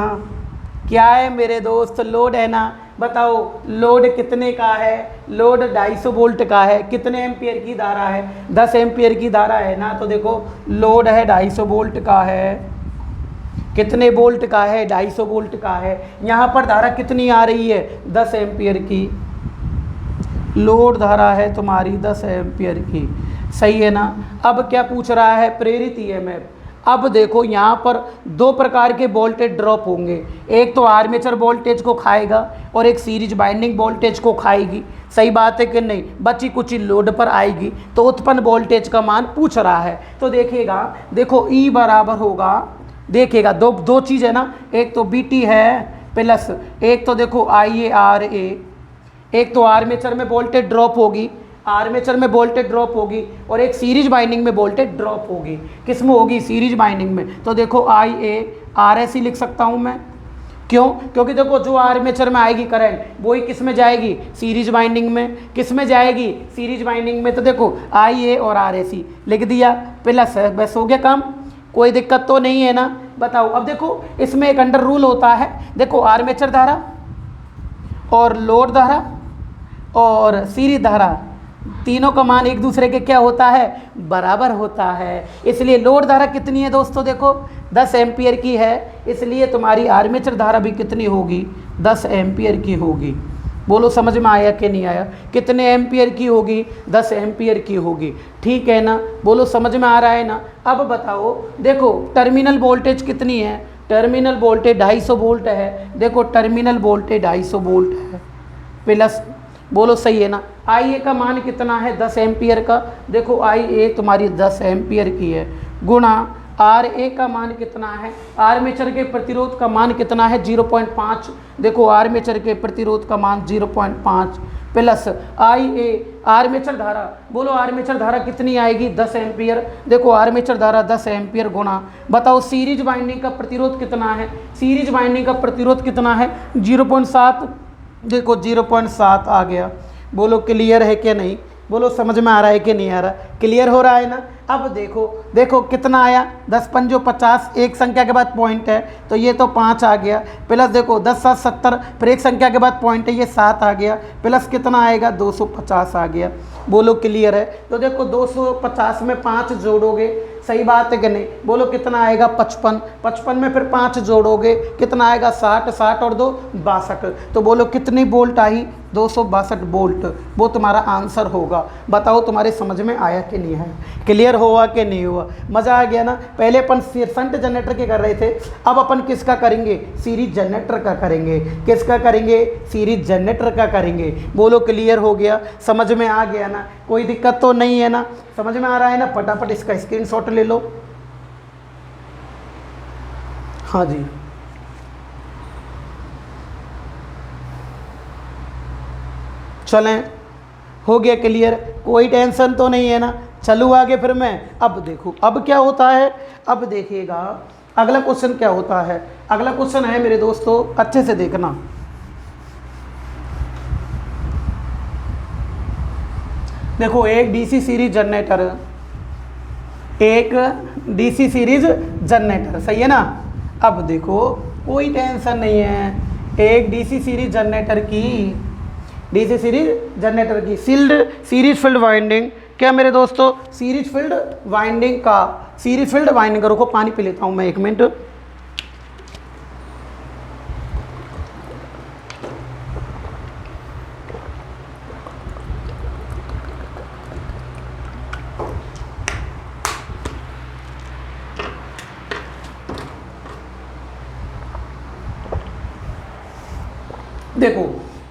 Speaker 1: क्या है मेरे दोस्त? लोड है ना। बताओ लोड कितने का है? लोड 250 वोल्ट का है। कितने एम्पियर की धारा है? 10 एम्पियर की धारा है ना। तो देखो लोड है 250 वोल्ट का है। कितने वोल्ट का है? 250 वोल्ट का है। यहाँ पर धारा कितनी आ रही है? 10 एम्पियर की। लोड धारा है तुम्हारी 10 एम्पियर की, सही है ना। अब क्या पूछ रहा है? प्रेरित ईएमएफ। अब देखो यहाँ पर दो प्रकार के वोल्टेज ड्रॉप होंगे, एक तो आर्मेचर वोल्टेज को खाएगा और एक सीरीज बाइंडिंग वोल्टेज को खाएगी, सही बात है कि नहीं। बची कुछ लोड पर आएगी तो उत्पन्न वोल्टेज का मान पूछ रहा है। तो देखिएगा, देखो ई बराबर होगा, देखिएगा दो चीज़ है ना, एक तो बीटी है प्लस एक तो देखो IaRa। एक तो आर्मेचर में वोल्टेज ड्रॉप होगी, आर्मेचर में वोल्टेज ड्रॉप होगी, और एक सीरीज बाइंडिंग में वोल्टेज ड्रॉप होगी। किस में होगी? सीरीज बाइंडिंग में। तो देखो IaRs लिख सकता हूँ मैं, क्यों? क्योंकि देखो जो आर्मेचर में आएगी करंट वही किस में जाएगी? सीरीज बाइंडिंग में। किस में जाएगी? सीरीज बाइंडिंग में। तो देखो Ia और Rc लिख दिया, प्लस है, बस हो गया काम, कोई दिक्कत तो नहीं है ना। बताओ अब देखो इसमें एक अंडर रूल होता है, देखो आर्मेचर धारा और लोड धारा और सीरीज धारा, तीनों का मान एक दूसरे के क्या होता है? बराबर होता है। इसलिए लोड धारा कितनी है दोस्तों? देखो 10 एम्पियर की है, इसलिए तुम्हारी आर्मेचर धारा भी कितनी होगी? 10 एम्पियर की होगी। बोलो समझ में आया कि नहीं आया? कितने एम्पियर की होगी? 10 एम्पियर की होगी, ठीक है ना। बोलो समझ में आ रहा है ना। अब बताओ, देखो टर्मिनल वोल्टेज कितनी है? टर्मिनल वोल्टेज 250 वोल्ट है। देखो टर्मिनल वोल्टेज 250 वोल्ट है प्लस, बोलो सही है ना। Ia का मान कितना है? 10 एम्पियर का। देखो Ia तुम्हारी 10 एम्पियर की है, गुणा Ra का मान कितना है? आर्मेचर के प्रतिरोध का मान कितना है? 0.5। देखो आर्मेचर के प्रतिरोध का मान 0.5 प्लस Ia आर्मेचर धारा, बोलो आर्मेचर धारा कितनी आएगी? 10 एम्पियर। देखो आर्मेचर धारा 10 एम्पियर गुणा, बताओ सीरीज बाइंडिंग का प्रतिरोध कितना है? सीरीज बाइंडिंग का प्रतिरोध कितना है? 0.7। देखो 0.7 आ गया। बोलो क्लियर है कि नहीं? बोलो समझ में आ रहा है कि नहीं आ रहा? क्लियर हो रहा है ना। अब देखो, देखो कितना आया? 10 पंजो 50, एक संख्या के बाद पॉइंट है तो ये तो 5 आ गया, प्लस देखो 10 7 70, फिर एक संख्या के बाद पॉइंट है, ये 7 आ गया, प्लस कितना आएगा? 250 आ गया। बोलो क्लियर है? तो देखो 250 में 5 जोड़ोगे, सही बात है कि नहीं? बोलो कितना आएगा? 55। 55 में फिर 5 जोड़ोगे कितना आएगा? 60। 60 और 2 62। तो बोलो कितनी वोल्ट आई? 262 वोल्ट। वो तुम्हारा आंसर होगा। बताओ तुम्हारे समझ में आया कि नहीं है? क्लियर हुआ कि नहीं हुआ? मज़ा आ गया ना। पहले अपन शंट जनरेटर के कर रहे थे, अब अपन किसका करेंगे? सीरीज जनरेटर का करेंगे। किसका करेंगे? सीरीज जनरेटर का करेंगे। बोलो क्लियर हो गया? समझ में आ गया ना? कोई दिक्कत तो नहीं है ना? समझ में आ रहा है ना? फटाफट इसका स्क्रीनशॉट ले लो। हाँ जी, चलें, हो गया क्लियर? कोई टेंशन तो नहीं है ना? चलूँ आगे फिर मैं। अब देखो अब क्या होता है, अब देखिएगा अगला क्वेश्चन क्या होता है। अगला क्वेश्चन है मेरे दोस्तों, अच्छे से देखना। देखो एक डीसी सीरीज जनरेटर, एक डीसी सीरीज जनरेटर, सही है ना। अब देखो कोई टेंशन नहीं है, एक डीसी सीरीज जनरेटर की, डीसी सीरीज जनरेटर की सीरीज फील्ड वाइंडिंग, क्या मेरे दोस्तों सीरीज फील्ड वाइंडिंग का, सीरीज फील्ड वाइंडिंग का, रुको पानी पी लेता हूँ मैं 1 मिनट। देखो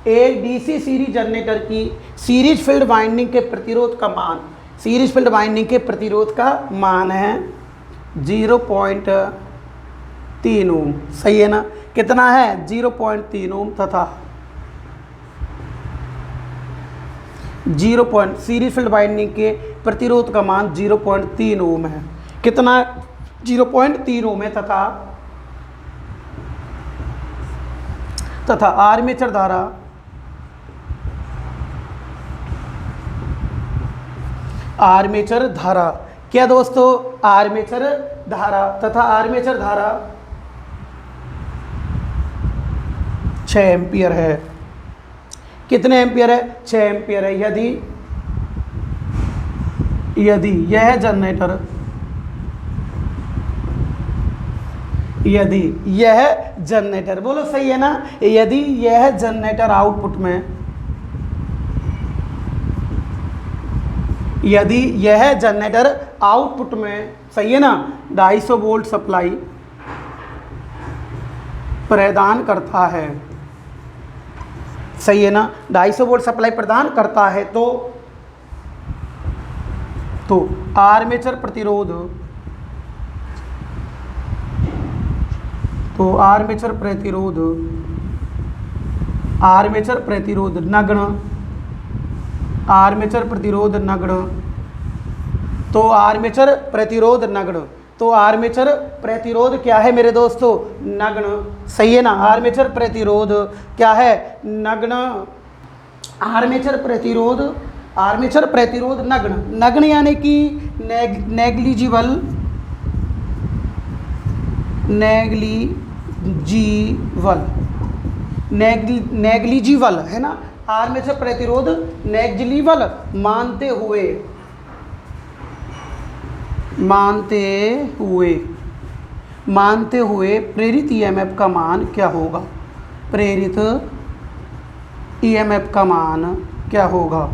Speaker 1: एक डीसी सीरीज जनरेटर की सीरीज फील्ड वाइंडिंग के प्रतिरोध का मान, सीरीज फील्ड वाइंडिंग के प्रतिरोध का मान है 0.3 ओम, सही है ना। कितना है 0.3 ओम तथा सीरीज फील्ड वाइंडिंग के प्रतिरोध का मान 0.3 ओम है। कितना 0.3 ओम है तथा आर्मेचर धारा क्या दोस्तों, आर्मेचर धारा तथा आर्मेचर धारा 6 एम्पियर है। कितने एम्पियर है, 6 एम्पियर है। यदि यह जनरेटर बोलो सही है ना, यदि यह जनरेटर आउटपुट में, यदि यह जनरेटर आउटपुट में, सही है ना, 250 वोल्ट सप्लाई प्रदान करता है, सही है ना, 250 वोल्ट सप्लाई प्रदान करता है, तो आर्मेचर प्रतिरोध, नगण्य, आर्मेचर प्रतिरोध क्या है मेरे दोस्तों, नगण्य, सही है ना। आर्मेचर प्रतिरोध क्या है, नगण्य। आर्मेचर प्रतिरोध नगण्य यानी कि नेग्लिजिबल है ना। आर्मेचर प्रतिरोध नेग्लिजिबल मानते हुए प्रेरित ईएमएफ का मान क्या होगा, प्रेरित ईएमएफ का मान क्या होगा।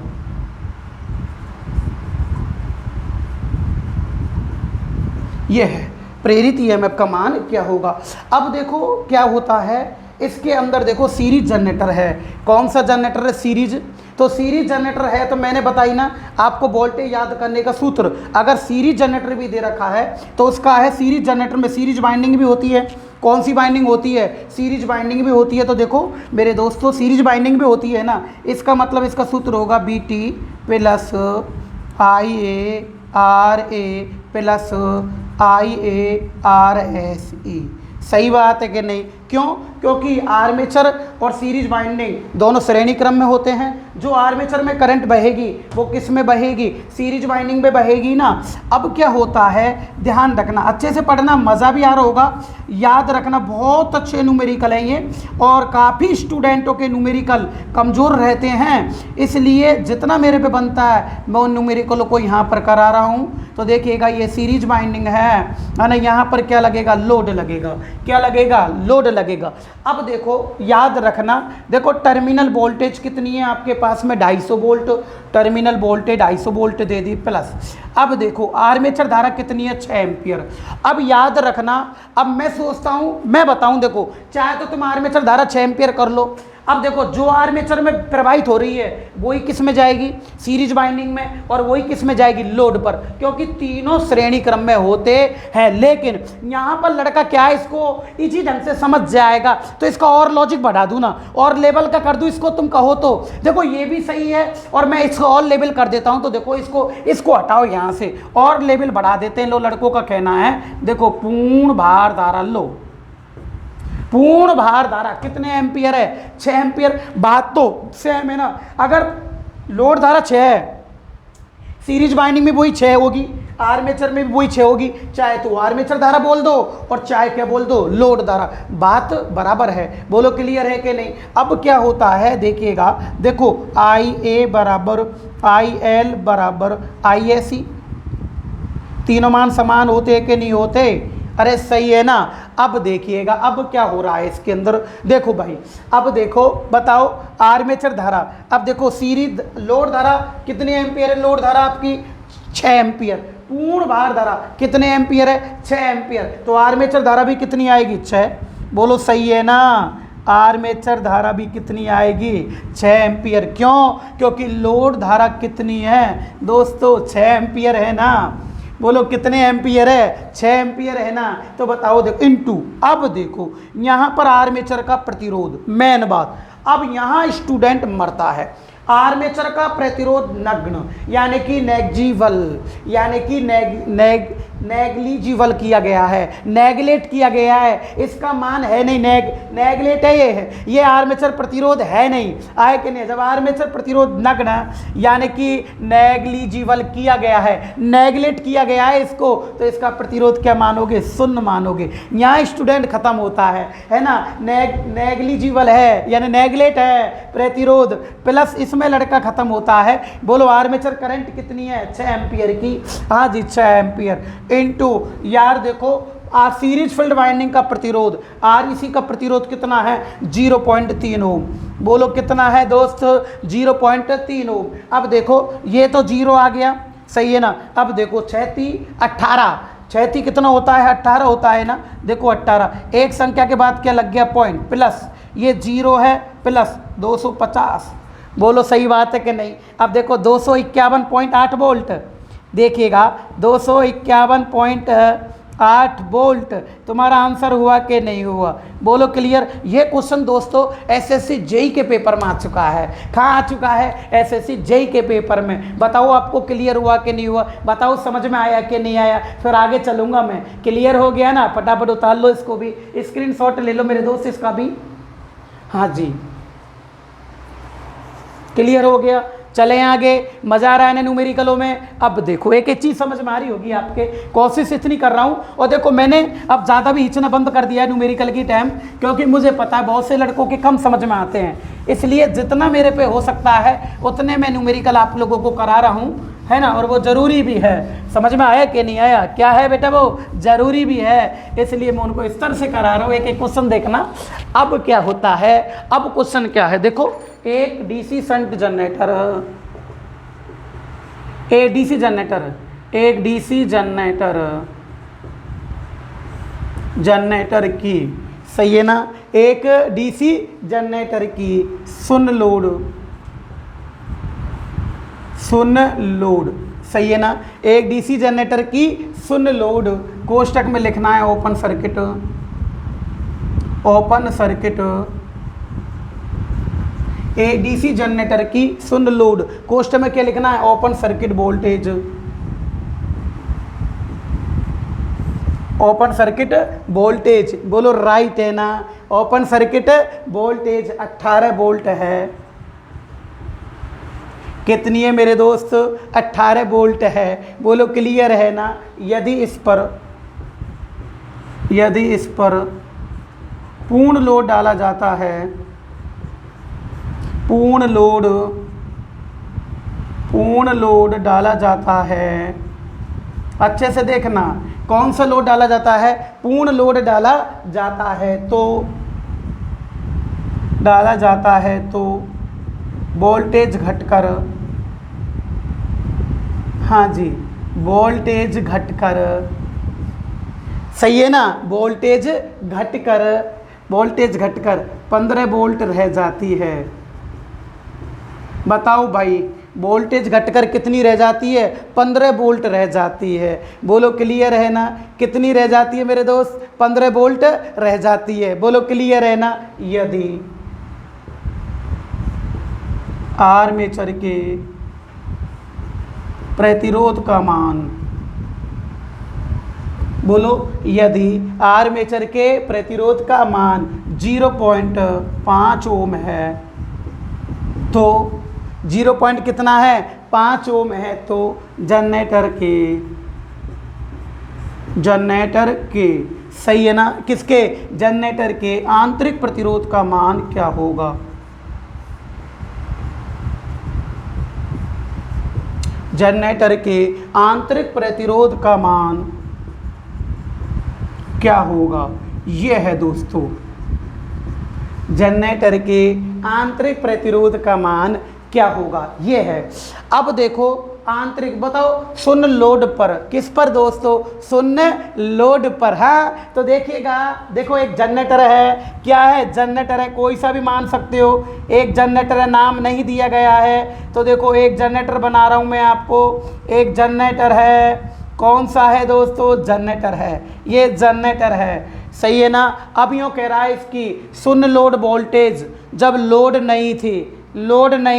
Speaker 1: यह है प्रेरित ईएमएफ का मान क्या होगा। अब देखो क्या होता है, इसके अंदर देखो सीरीज जनरेटर है। कौन सा जनरेटर है, सीरीज। तो सीरीज जनरेटर है तो मैंने बताई ना आपको वोल्टेज याद करने का सूत्र। अगर सीरीज जनरेटर भी दे रखा है तो उसका है, सीरीज जनरेटर में सीरीज बाइंडिंग भी होती है। कौन सी बाइंडिंग होती है, सीरीज बाइंडिंग भी होती है। तो देखो मेरे दोस्तों सीरीज बाइंडिंग भी होती है ना, इसका मतलब इसका सूत्र होगा BT plus IA plus IARSE। सही बात है कि नहीं, क्यों, क्योंकि आर्मेचर और सीरीज बाइंडिंग दोनों श्रेणी क्रम में होते हैं। जो आर्मेचर में करंट बहेगी वो किस में बहेगी, सीरीज बाइंडिंग में बहेगी ना। अब क्या होता है, ध्यान रखना, अच्छे से पढ़ना, मज़ा भी आ रहा होगा, याद रखना, बहुत अच्छे न्यूमेरिकल हैं ये, और काफ़ी स्टूडेंटों के न्यूमेरिकल कमज़ोर रहते हैं, इसलिए जितना मेरे पे बनता है मैं उन न्यूमेरिकलों को यहाँ पर करा रहा हूँ। तो देखिएगा ये सीरीज बाइंडिंग है ना, यहाँ पर क्या लगेगा, लोड लगेगा। क्या लगेगा, लोड लगेगा। अब देखो याद रखना, देखो टर्मिनल वोल्टेज कितनी है आपके पास में, 250 वोल्ट, टर्मिनल वोल्टेज 250 वोल्ट दे दी प्लस। अब देखो आर्मेचर धारा कितनी है, 6 एम्पियर। अब याद रखना, अब मैं सोचता हूँ, मैं बताऊँ, देखो चाहे तो तुम आर्मेचर धारा 6 एम्पियर कर लो, अब देखो जो आर्मेचर में प्रवाहित हो रही है वही किस में जाएगी, सीरीज बाइंडिंग में, और वही किस में जाएगी, लोड पर, क्योंकि तीनों श्रेणी क्रम में होते हैं। लेकिन यहाँ पर लड़का क्या है, इसको इजी ढंग से समझ जाएगा, तो इसका और लॉजिक बढ़ा दूँ ना, और लेवल का कर दूँ इसको, तुम कहो तो देखो ये भी सही है, और मैं इसको और लेवल कर देता हूँ, तो देखो इसको हटाओ यहाँ से और लेवल बढ़ा देते हैं। लो लड़कों का कहना है, देखो पूर्ण भार धारा, लो पूर्ण भार धारा कितने एम्पियर है, 6 एम्पियर। बात तो सेम है ना, अगर लोड धारा 6 है, सीरीज बाइंडिंग में वही 6 होगी, आर्मेचर में भी वही 6 होगी, चाहे तो आर्मेचर धारा बोल दो और चाहे क्या बोल दो, लोड धारा, बात बराबर है। बोलो क्लियर है कि नहीं। अब क्या होता है देखिएगा, देखो IA बराबर IL बराबर ISC, तीनों मान समान होते हैं कि नहीं होते, अरे सही है ना। अब देखिएगा अब क्या हो रहा है इसके अंदर, देखो भाई, अब देखो बताओ आर्मेचर धारा, अब देखो सीरीज लोड धारा कितनी एम्पियर है, लोड धारा आपकी 6 एम्पियर, पूर्ण भार धारा कितने एम्पियर है, 6 एम्पियर, तो आर्मेचर धारा भी कितनी आएगी, 6। बोलो सही है ना, आर्मेचर धारा भी कितनी आएगी, 6 एम्पियर। क्यों, क्योंकि लोड धारा कितनी है दोस्तों, 6 एम्पियर है ना। बोलो कितने एम्पियर है, 6 एम्पियर है ना। तो बताओ देखो इनटू, अब देखो यहाँ पर आर्मेचर का प्रतिरोध, मेन बात, अब यहाँ स्टूडेंट मरता है, आर्मेचर का प्रतिरोध नग्न यानी कि नेग्जिबल, यानी कि नेग्लिजिबल किया गया है, नेगलेट किया गया है, इसका मान है नहीं, नेगलेट है ये आर्मेचर प्रतिरोध है नहीं, आए कि नहीं। जब आर्मेचर प्रतिरोध नग्न यानी कि नेग्लिजिबल किया गया है, नेगलेट किया गया है इसको, तो इसका प्रतिरोध क्या मानोगे, शून्य मानोगे। यहाँ स्टूडेंट खत्म होता है ना, नेग्लिजिबल है यानी नेगलेट है प्रतिरोध, प्लस इसमें लड़का खत्म होता है। बोलो आर्मेचर करंट कितनी है, 6 एम्पियर की, हाँ जी 6 एम्पियर, इनटू यार देखो सीरीज फील्ड वाइंडिंग का प्रतिरोध, REC का प्रतिरोध कितना है, 0.3 ओम। बोलो कितना है दोस्त, 0.3 ओम। अब देखो ये तो 0 आ गया, सही है ना। अब देखो 6×18, 6 कितना होता है, 18 होता है ना। देखो 18, एक संख्या के बाद क्या लग गया, पॉइंट, प्लस ये 0 है, प्लस 250। बोलो सही बात है कि नहीं। अब देखो 251.8 वोल्ट, देखिएगा 251.8 वोल्ट, तुम्हारा आंसर हुआ कि नहीं हुआ। बोलो क्लियर। ये क्वेश्चन दोस्तों SSC JEE के पेपर में आ चुका है। कहाँ आ चुका है, SSC JEE के पेपर में। बताओ आपको क्लियर हुआ कि नहीं हुआ, बताओ समझ में आया कि नहीं आया, फिर आगे चलूँगा मैं। क्लियर हो गया ना, फटाफट उतार लो इसको भी, स्क्रीनशॉट ले लो मेरे दोस्त इसका भी, हाँ जी क्लियर हो गया। चलें आगे, मज़ा आ रहा है ना न्यूमेरिकलों में। अब देखो एक चीज़ समझ में आ रही होगी आपके, कोशिश इतनी कर रहा हूँ, और देखो मैंने अब ज़्यादा भी हिचना बंद कर दिया है न्यूमेरिकल की टाइम, क्योंकि मुझे पता है बहुत से लड़कों के कम समझ में आते हैं, इसलिए जितना मेरे पे हो सकता है उतने मैं न्यूमेरिकल आप लोगों को करा रहा हूँ, है ना। और वो ज़रूरी भी है, समझ में आया कि नहीं आया, क्या है बेटा वो ज़रूरी भी है, इसलिए मैं उनको इस तरह से करा रहा हूँ। एक एक क्वेश्चन देखना। अब क्या होता है, अब क्वेश्चन क्या है, देखो एक DC शंट जनरेटर, एक DC जनरेटर की, सही है ना, एक DC जनरेटर की शून्य लोड, सही है ना, एक DC जनरेटर की शून्य लोड, कोष्टक में लिखना है ओपन सर्किट, एक DC जनरेटर की शून्य लोड, कोष्टक में क्या लिखना है, ओपन सर्किट वोल्टेज। बोलो राइट है ना, ओपन सर्किट वोल्टेज 18 वोल्ट है। कितनी है मेरे दोस्त, 18 वोल्ट है। बोलो क्लियर है ना। यदि इस पर पूर्ण लोड डाला जाता है, पूर्ण लोड डाला जाता है, अच्छे से देखना कौन सा लोड डाला जाता है, पूर्ण लोड डाला जाता है तो वोल्टेज घटकर, हाँ जी वोल्टेज घटकर, सही है ना, वोल्टेज घटकर वोल्टेज घटकर 15 वोल्ट रह जाती है। बताओ भाई, वोल्टेज घटकर कितनी रह जाती है? 15 वोल्ट रह जाती है। बोलो क्लियर है ना? कितनी रह जाती है मेरे दोस्त? 15 वोल्ट रह जाती है। बोलो क्लियर है ना? यदि आर्मेचर के प्रतिरोध का मान, बोलो, यदि आर्मेचर के प्रतिरोध का मान 0.5 ओम है, तो 0 पॉइंट कितना है? 5 ओम है, तो जनरेटर के सही है ना? किसके? जनरेटर के आंतरिक प्रतिरोध का मान क्या होगा? जनरेटर के आंतरिक प्रतिरोध का मान क्या होगा? ये है दोस्तों, जनरेटर के आंतरिक प्रतिरोध का मान क्या होगा, ये है। अब देखो आंतरिक, बताओ, शून्य लोड पर, किस पर दोस्तों? शून्य लोड पर। हाँ, तो देखिएगा, देखो एक जनरेटर है, क्या है? जनरेटर है, कोई सा भी मान सकते हो। एक जनरेटर है, नाम नहीं दिया गया है, तो देखो एक जनरेटर बना रहा हूँ मैं आपको। एक जनरेटर है, कौन सा है दोस्तों? जनरेटर है, ये जनरेटर है, सही है ना? अब यूँ कह रहा है इसकी शून्य लोड वोल्टेज, जब लोड नहीं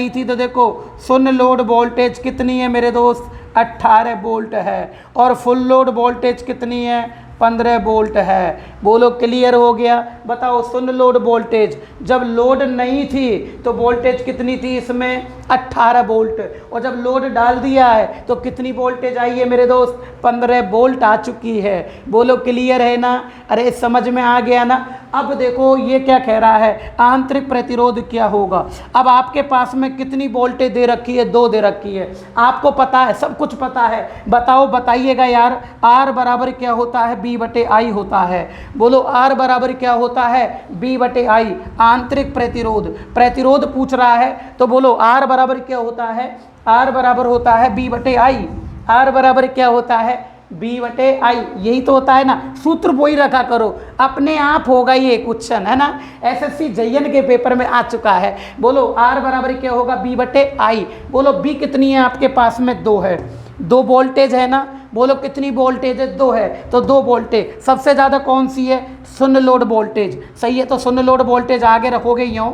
Speaker 1: थी, तो देखो शून्य लोड वोल्टेज कितनी है मेरे दोस्त? 18 वोल्ट है। और फुल लोड वोल्टेज कितनी है? 15 वोल्ट है। बोलो क्लियर हो गया? बताओ, शून्य लोड वोल्टेज, जब लोड नहीं थी तो वोल्टेज कितनी थी इसमें? 18 वोल्ट। और जब लोड डाल दिया है तो कितनी वोल्टेज आई है मेरे दोस्त? 15 वोल्ट आ चुकी है। बोलो क्लियर है ना? अरे समझ में आ गया ना? अब देखो ये क्या कह रहा है, आंतरिक प्रतिरोध क्या होगा। अब आपके पास में कितनी वोल्टेज दे रखी है? 2 दे रखी है। आपको पता है, सब कुछ पता है। बताओ, बताइएगा यार, आर बराबर क्या होता है? बी बटे आई होता है। बोलो, आर बराबर क्या होता है? बी बटे आई। आंतरिक प्रतिरोध पूछ रहा है, तो बोलो आर बराबर क्या होता है? आर बराबर होता है बी बटे आई। आर बराबर क्या होता है? बी बटे आई। यही तो होता है ना, सूत्र वही रखा करो, अपने आप होगा ये क्वेश्चन, है ना? एसएससी JN के पेपर में आ चुका है। बोलो आर बराबर क्या होगा? बी बटे आई। बोलो बी कितनी है आपके पास में? 2 है। 2 वोल्टेज है ना? बोलो कितनी वोल्टेज है? 2 है, तो 2 वोल्टेज। सबसे ज़्यादा कौन सी है? शून्य लोड वोल्टेज, सही है। तो शून्य लोड वोल्टेज आगे रखोगे, यूँ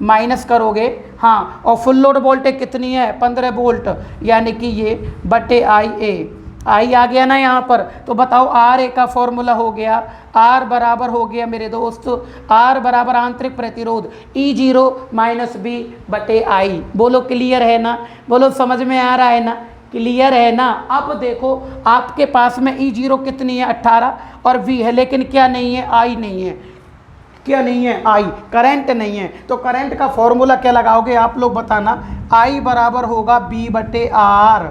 Speaker 1: माइनस करोगे, हाँ। और फुल लोड वोल्टेज कितनी है? 15 वोल्ट, यानी कि ये बटे आई आ गया ना यहाँ पर। तो बताओ, आर ए का फॉर्मूला हो गया, आर बराबर हो गया मेरे दोस्त, आर बराबर आंतरिक प्रतिरोध E0 माइनस बी बटे आई। बोलो क्लियर है ना? बोलो समझ में आ रहा है ना? क्लियर है ना? अब देखो आपके पास में E0 कितनी है? 18, और V है, लेकिन क्या नहीं है? आई नहीं है। क्या नहीं है? आई। करंट नहीं है, तो करंट का फॉर्मूला क्या लगाओगे आप लोग बताना? आई बराबर होगा बी बटे आर।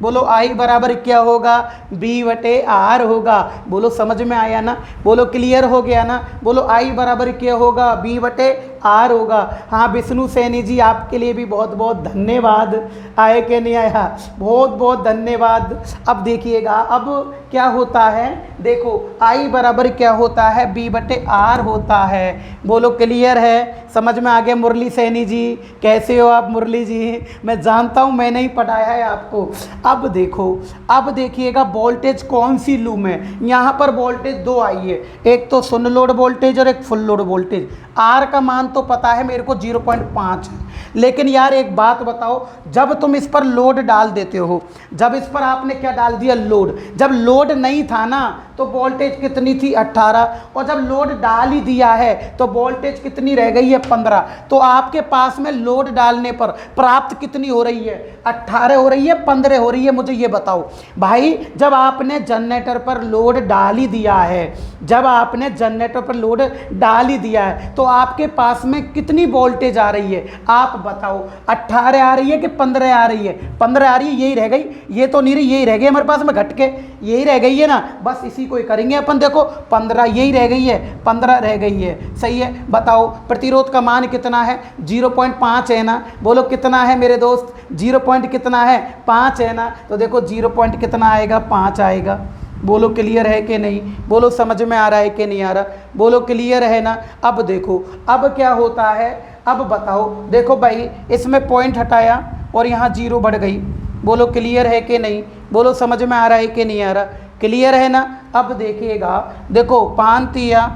Speaker 1: बोलो आई बराबर क्या होगा? बी बटे आर होगा। बोलो समझ में आया ना? बोलो क्लियर हो गया ना? बोलो आई बराबर क्या होगा? बी बटे आर होगा। हाँ विष्णु सैनी जी, आपके लिए भी बहुत बहुत धन्यवाद। आए कि नहीं आया? बहुत बहुत धन्यवाद। अब देखिएगा, अब क्या होता है, देखो आई बराबर क्या होता है? बी बटे आर होता है। बोलो क्लियर है? समझ में आ गया? मुरली सैनी जी, कैसे हो आप मुरली जी? मैं जानता हूँ मैंने ही पढ़ाया है आपको। अब देखो, अब देखिएगा वोल्टेज कौन सी लूँ मैं। यहाँ पर वोल्टेज 2 आई है, एक तो शून्य लोड वोल्टेज और एक फुल लोड वोल्टेज। आर का मान तो पता है मेरे को 0.5 है, लेकिन यार एक बात बताओ, जब तुम इस पर लोड डाल देते हो, जब इस पर आपने क्या डाल दिया? लोड। जब लोड नहीं था ना तो वोल्टेज कितनी थी? 18, और जब लोड डाल ही दिया है तो वोल्टेज कितनी रह गई है? 15। तो आपके पास में लोड डालने पर प्राप्त कितनी हो रही है? 18 हो रही है, 15 हो रही है? मुझे ये बताओ भाई, जब आपने जनरेटर पर लोड डाल ही दिया है, जब आपने जनरेटर पर लोड डाल ही दिया है, तो आपके पास में कितनी वोल्टेज आ रही है? आप बताओ, 18 आ रही है कि 15 आ रही है? 15 आ रही है, यही रह गई। ये तो नहीं रही, यही रह गई हमारे पास में घट के, यही रह गई है ना। बस इसी को ही करेंगे अपन। देखो 15 यही रह गई है, 15 रह गई है, सही है। बताओ प्रतिरोध का मान कितना है? 0.5 है ना? बोलो कितना है मेरे दोस्त? 0 पॉइंट कितना है? 5 है ना? तो देखो 0 पॉइंट कितना आएगा? 5 आएगा। बोलो क्लियर है कि नहीं, बोलो समझ में आ रहा है कि नहीं आ रहा, बोलो क्लियर है ना। अब देखो अब क्या होता है, अब बताओ, देखो भाई इसमें पॉइंट हटाया और यहाँ जीरो बढ़ गई, बोलो क्लियर है कि नहीं, बोलो समझ में आ रहा है कि नहीं आ रहा, क्लियर है ना। अब देखिएगा, देखो 5 तिया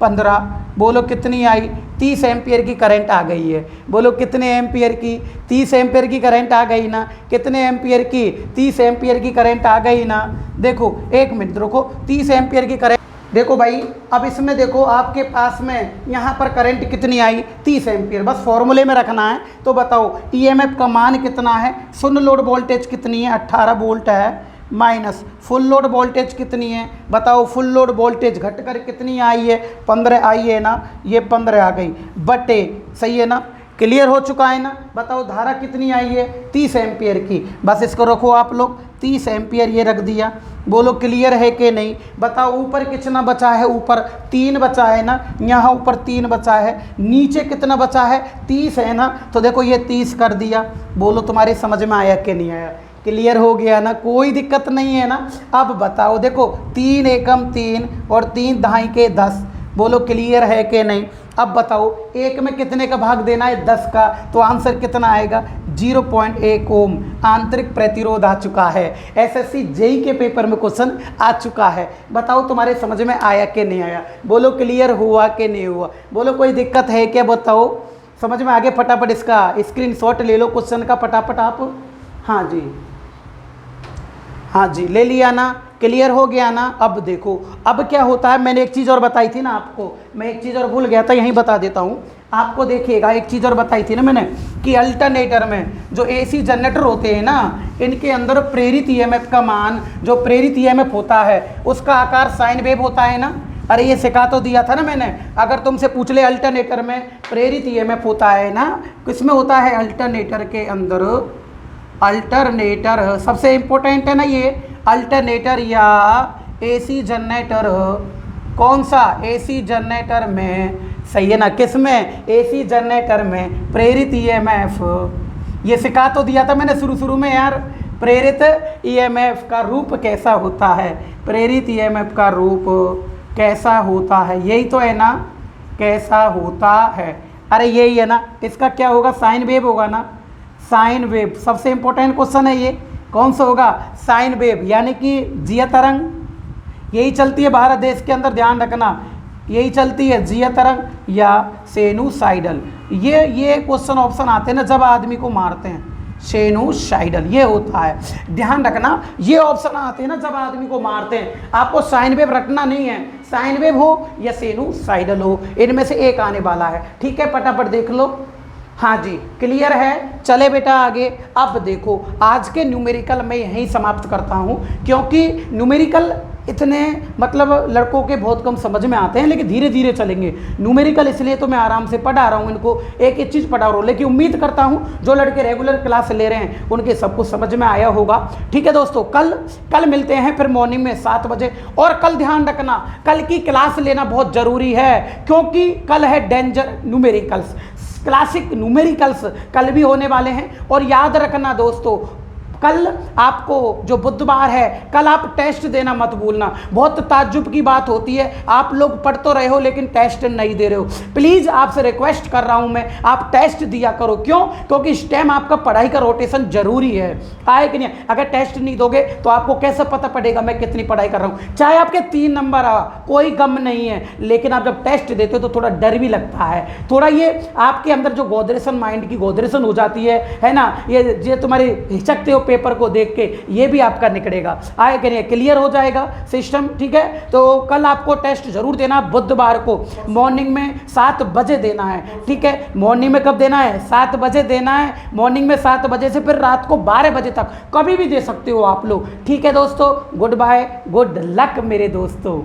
Speaker 1: 15, बोलो कितनी आई, 30 एम्पियर की करंट आ गई है, बोलो कितने एम्पियर की, 30 एम्पियर की करंट आ गई ना, कितने एम्पियर की, 30 एम्पियर की करंट आ गई ना। देखो एक मिनट रुको, 30 एम्पियर की करंट, देखो भाई अब इसमें देखो आपके पास में यहाँ पर करंट कितनी आई, 30 एम्पियर, बस फॉर्मूले में रखना है। तो बताओ ईएमएफ का मान कितना है, शून्य लोड वोल्टेज कितनी है, 18 वोल्ट है, माइनस फुल लोड वोल्टेज कितनी है, बताओ फुल लोड वोल्टेज घटकर कितनी आई है, 15 आई है ना, ये 15 आ गई, बटे, सही है ना, क्लियर हो चुका है ना। बताओ धारा कितनी आई है, 30 एम्पियर की, बस इसको रखो आप लोग 30 एम्पियर, ये रख दिया, बोलो क्लियर है कि नहीं। बताओ ऊपर कितना बचा है, ऊपर 3 बचा है ना, यहाँ ऊपर 3 बचा है, नीचे कितना बचा है, 30 है ना, तो देखो ये 30 कर दिया, बोलो तुम्हारी समझ में आया कि नहीं आया, क्लियर हो गया ना, कोई दिक्कत नहीं है ना। अब बताओ देखो 3 एकम 3 और 3 दहाई के 10, बोलो क्लियर है कि नहीं। अब बताओ एक में कितने का भाग देना है, 10 का, तो आंसर कितना आएगा, 0.1 ओम आंतरिक प्रतिरोध आ चुका है। एसएससी जेई के पेपर में क्वेश्चन आ चुका है, बताओ तुम्हारे समझ में आया कि नहीं आया, बोलो क्लियर हुआ कि नहीं हुआ, बोलो कोई दिक्कत है क्या, बताओ समझ में आगे, फटाफट इसका स्क्रीनशॉट ले लो क्वेश्चन का फटाफट आप। हाँ जी, हाँ जी ले लिया ना, क्लियर हो गया ना। अब देखो अब क्या होता है, मैंने एक चीज़ और बताई थी ना आपको, मैं एक चीज़ और भूल गया था, यहीं बता देता हूँ आपको। देखिएगा एक चीज़ और बताई थी ना मैंने, कि अल्टरनेटर में जो एसी जनरेटर होते हैं ना, इनके अंदर प्रेरित ईएमएफ का मान, जो प्रेरित ईएमएफ होता है उसका आकार साइन वेव होता है ना। अरे ये सिखा तो दिया था ना मैंने, अगर तुमसे पूछ ले अल्टरनेटर में प्रेरित ईएमएफ होता है ना, किसमें होता है, अल्टरनेटर के अंदर, अल्टरनेटर सबसे इम्पोर्टेंट है ना ये, अल्टरनेटर या एसी जनरेटर, कौन सा, एसी जनरेटर में, सही है ना, किस में, एसी जनरेटर में प्रेरित ईएमएफ, ये सिखा तो दिया था मैंने शुरू में यार, प्रेरित ईएमएफ का रूप कैसा होता है, प्रेरित ईएमएफ का रूप कैसा होता है, यही तो है ना, कैसा होता है, अरे यही है ना, इसका क्या होगा, साइन वेव होगा ना, साइन वेव सबसे इंपॉर्टेंट क्वेश्चन है ये, कौन सा होगा, साइन वेव, यानी कि जिया तरंग, यही चलती है भारत देश के अंदर, ध्यान रखना, यही चलती है जिया तरंग या सेनुसाइडल, ये क्वेश्चन ऑप्शन आते हैं ना जब आदमी को मारते हैं, सेनुसाइडल ये होता है, ध्यान रखना, ये ऑप्शन आते हैं ना जब आदमी को मारते हैं, आपको साइन वेव रखना नहीं है, साइन वेव हो या सेनुसाइडल हो, इनमें से एक आने वाला है, ठीक है, फटाफट देख लो। हाँ जी क्लियर है, चले बेटा आगे। अब देखो आज के न्यूमेरिकल मैं यहीं समाप्त करता हूँ, क्योंकि न्यूमेरिकल इतने मतलब लड़कों के बहुत कम समझ में आते हैं, लेकिन धीरे धीरे चलेंगे न्यूमेरिकल, इसलिए तो मैं आराम से पढ़ा रहा हूँ इनको, एक एक चीज़ पढ़ा रहा हूँ, लेकिन उम्मीद करता हूँ जो लड़के रेगुलर क्लास ले रहे हैं उनके सब कुछ समझ में आया होगा। ठीक है दोस्तों, कल मिलते हैं फिर मॉर्निंग में 7 बजे, और कल ध्यान रखना कल की क्लास लेना बहुत ज़रूरी है, क्योंकि कल है डेंजर न्यूमेरिकल्स, क्लासिक न्यूमेरिकल्स कल भी होने वाले हैं। और याद रखना दोस्तों, कल आपको जो बुधवार है, कल आप टेस्ट देना मत भूलना। बहुत ताज्जुब की बात होती है, आप लोग पढ़ तो रहे हो लेकिन टेस्ट नहीं दे रहे हो। प्लीज़ आपसे रिक्वेस्ट कर रहा हूं मैं, आप टेस्ट दिया करो। क्यों? क्योंकि इस टाइम आपका पढ़ाई का रोटेशन जरूरी है, आए कि नहीं। अगर टेस्ट नहीं दोगे तो आपको कैसे पता पड़ेगा मैं कितनी पढ़ाई कर रहा हूँ। चाहे आपके 3 नंबर आ, कोई गम नहीं है, लेकिन आप जब टेस्ट देते हो तो थोड़ा डर भी लगता है, थोड़ा ये आपके अंदर जो गोदरेशन, माइंड की गोदरेशन हो जाती है ना, ये तुम्हारे हिचकते हो पेपर को देख के, ये भी आपका निकलेगा, आए कि नहीं, क्लियर हो जाएगा सिस्टम। ठीक है, तो कल आपको टेस्ट जरूर देना, बुधवार को मॉर्निंग में 7 बजे देना है। ठीक है, मॉर्निंग में कब देना है? 7 बजे देना है, मॉर्निंग में 7 बजे से फिर रात को 12 बजे तक कभी भी दे सकते हो आप लोग। ठीक है दोस्तों, गुड बाय, गुड लक मेरे दोस्तों।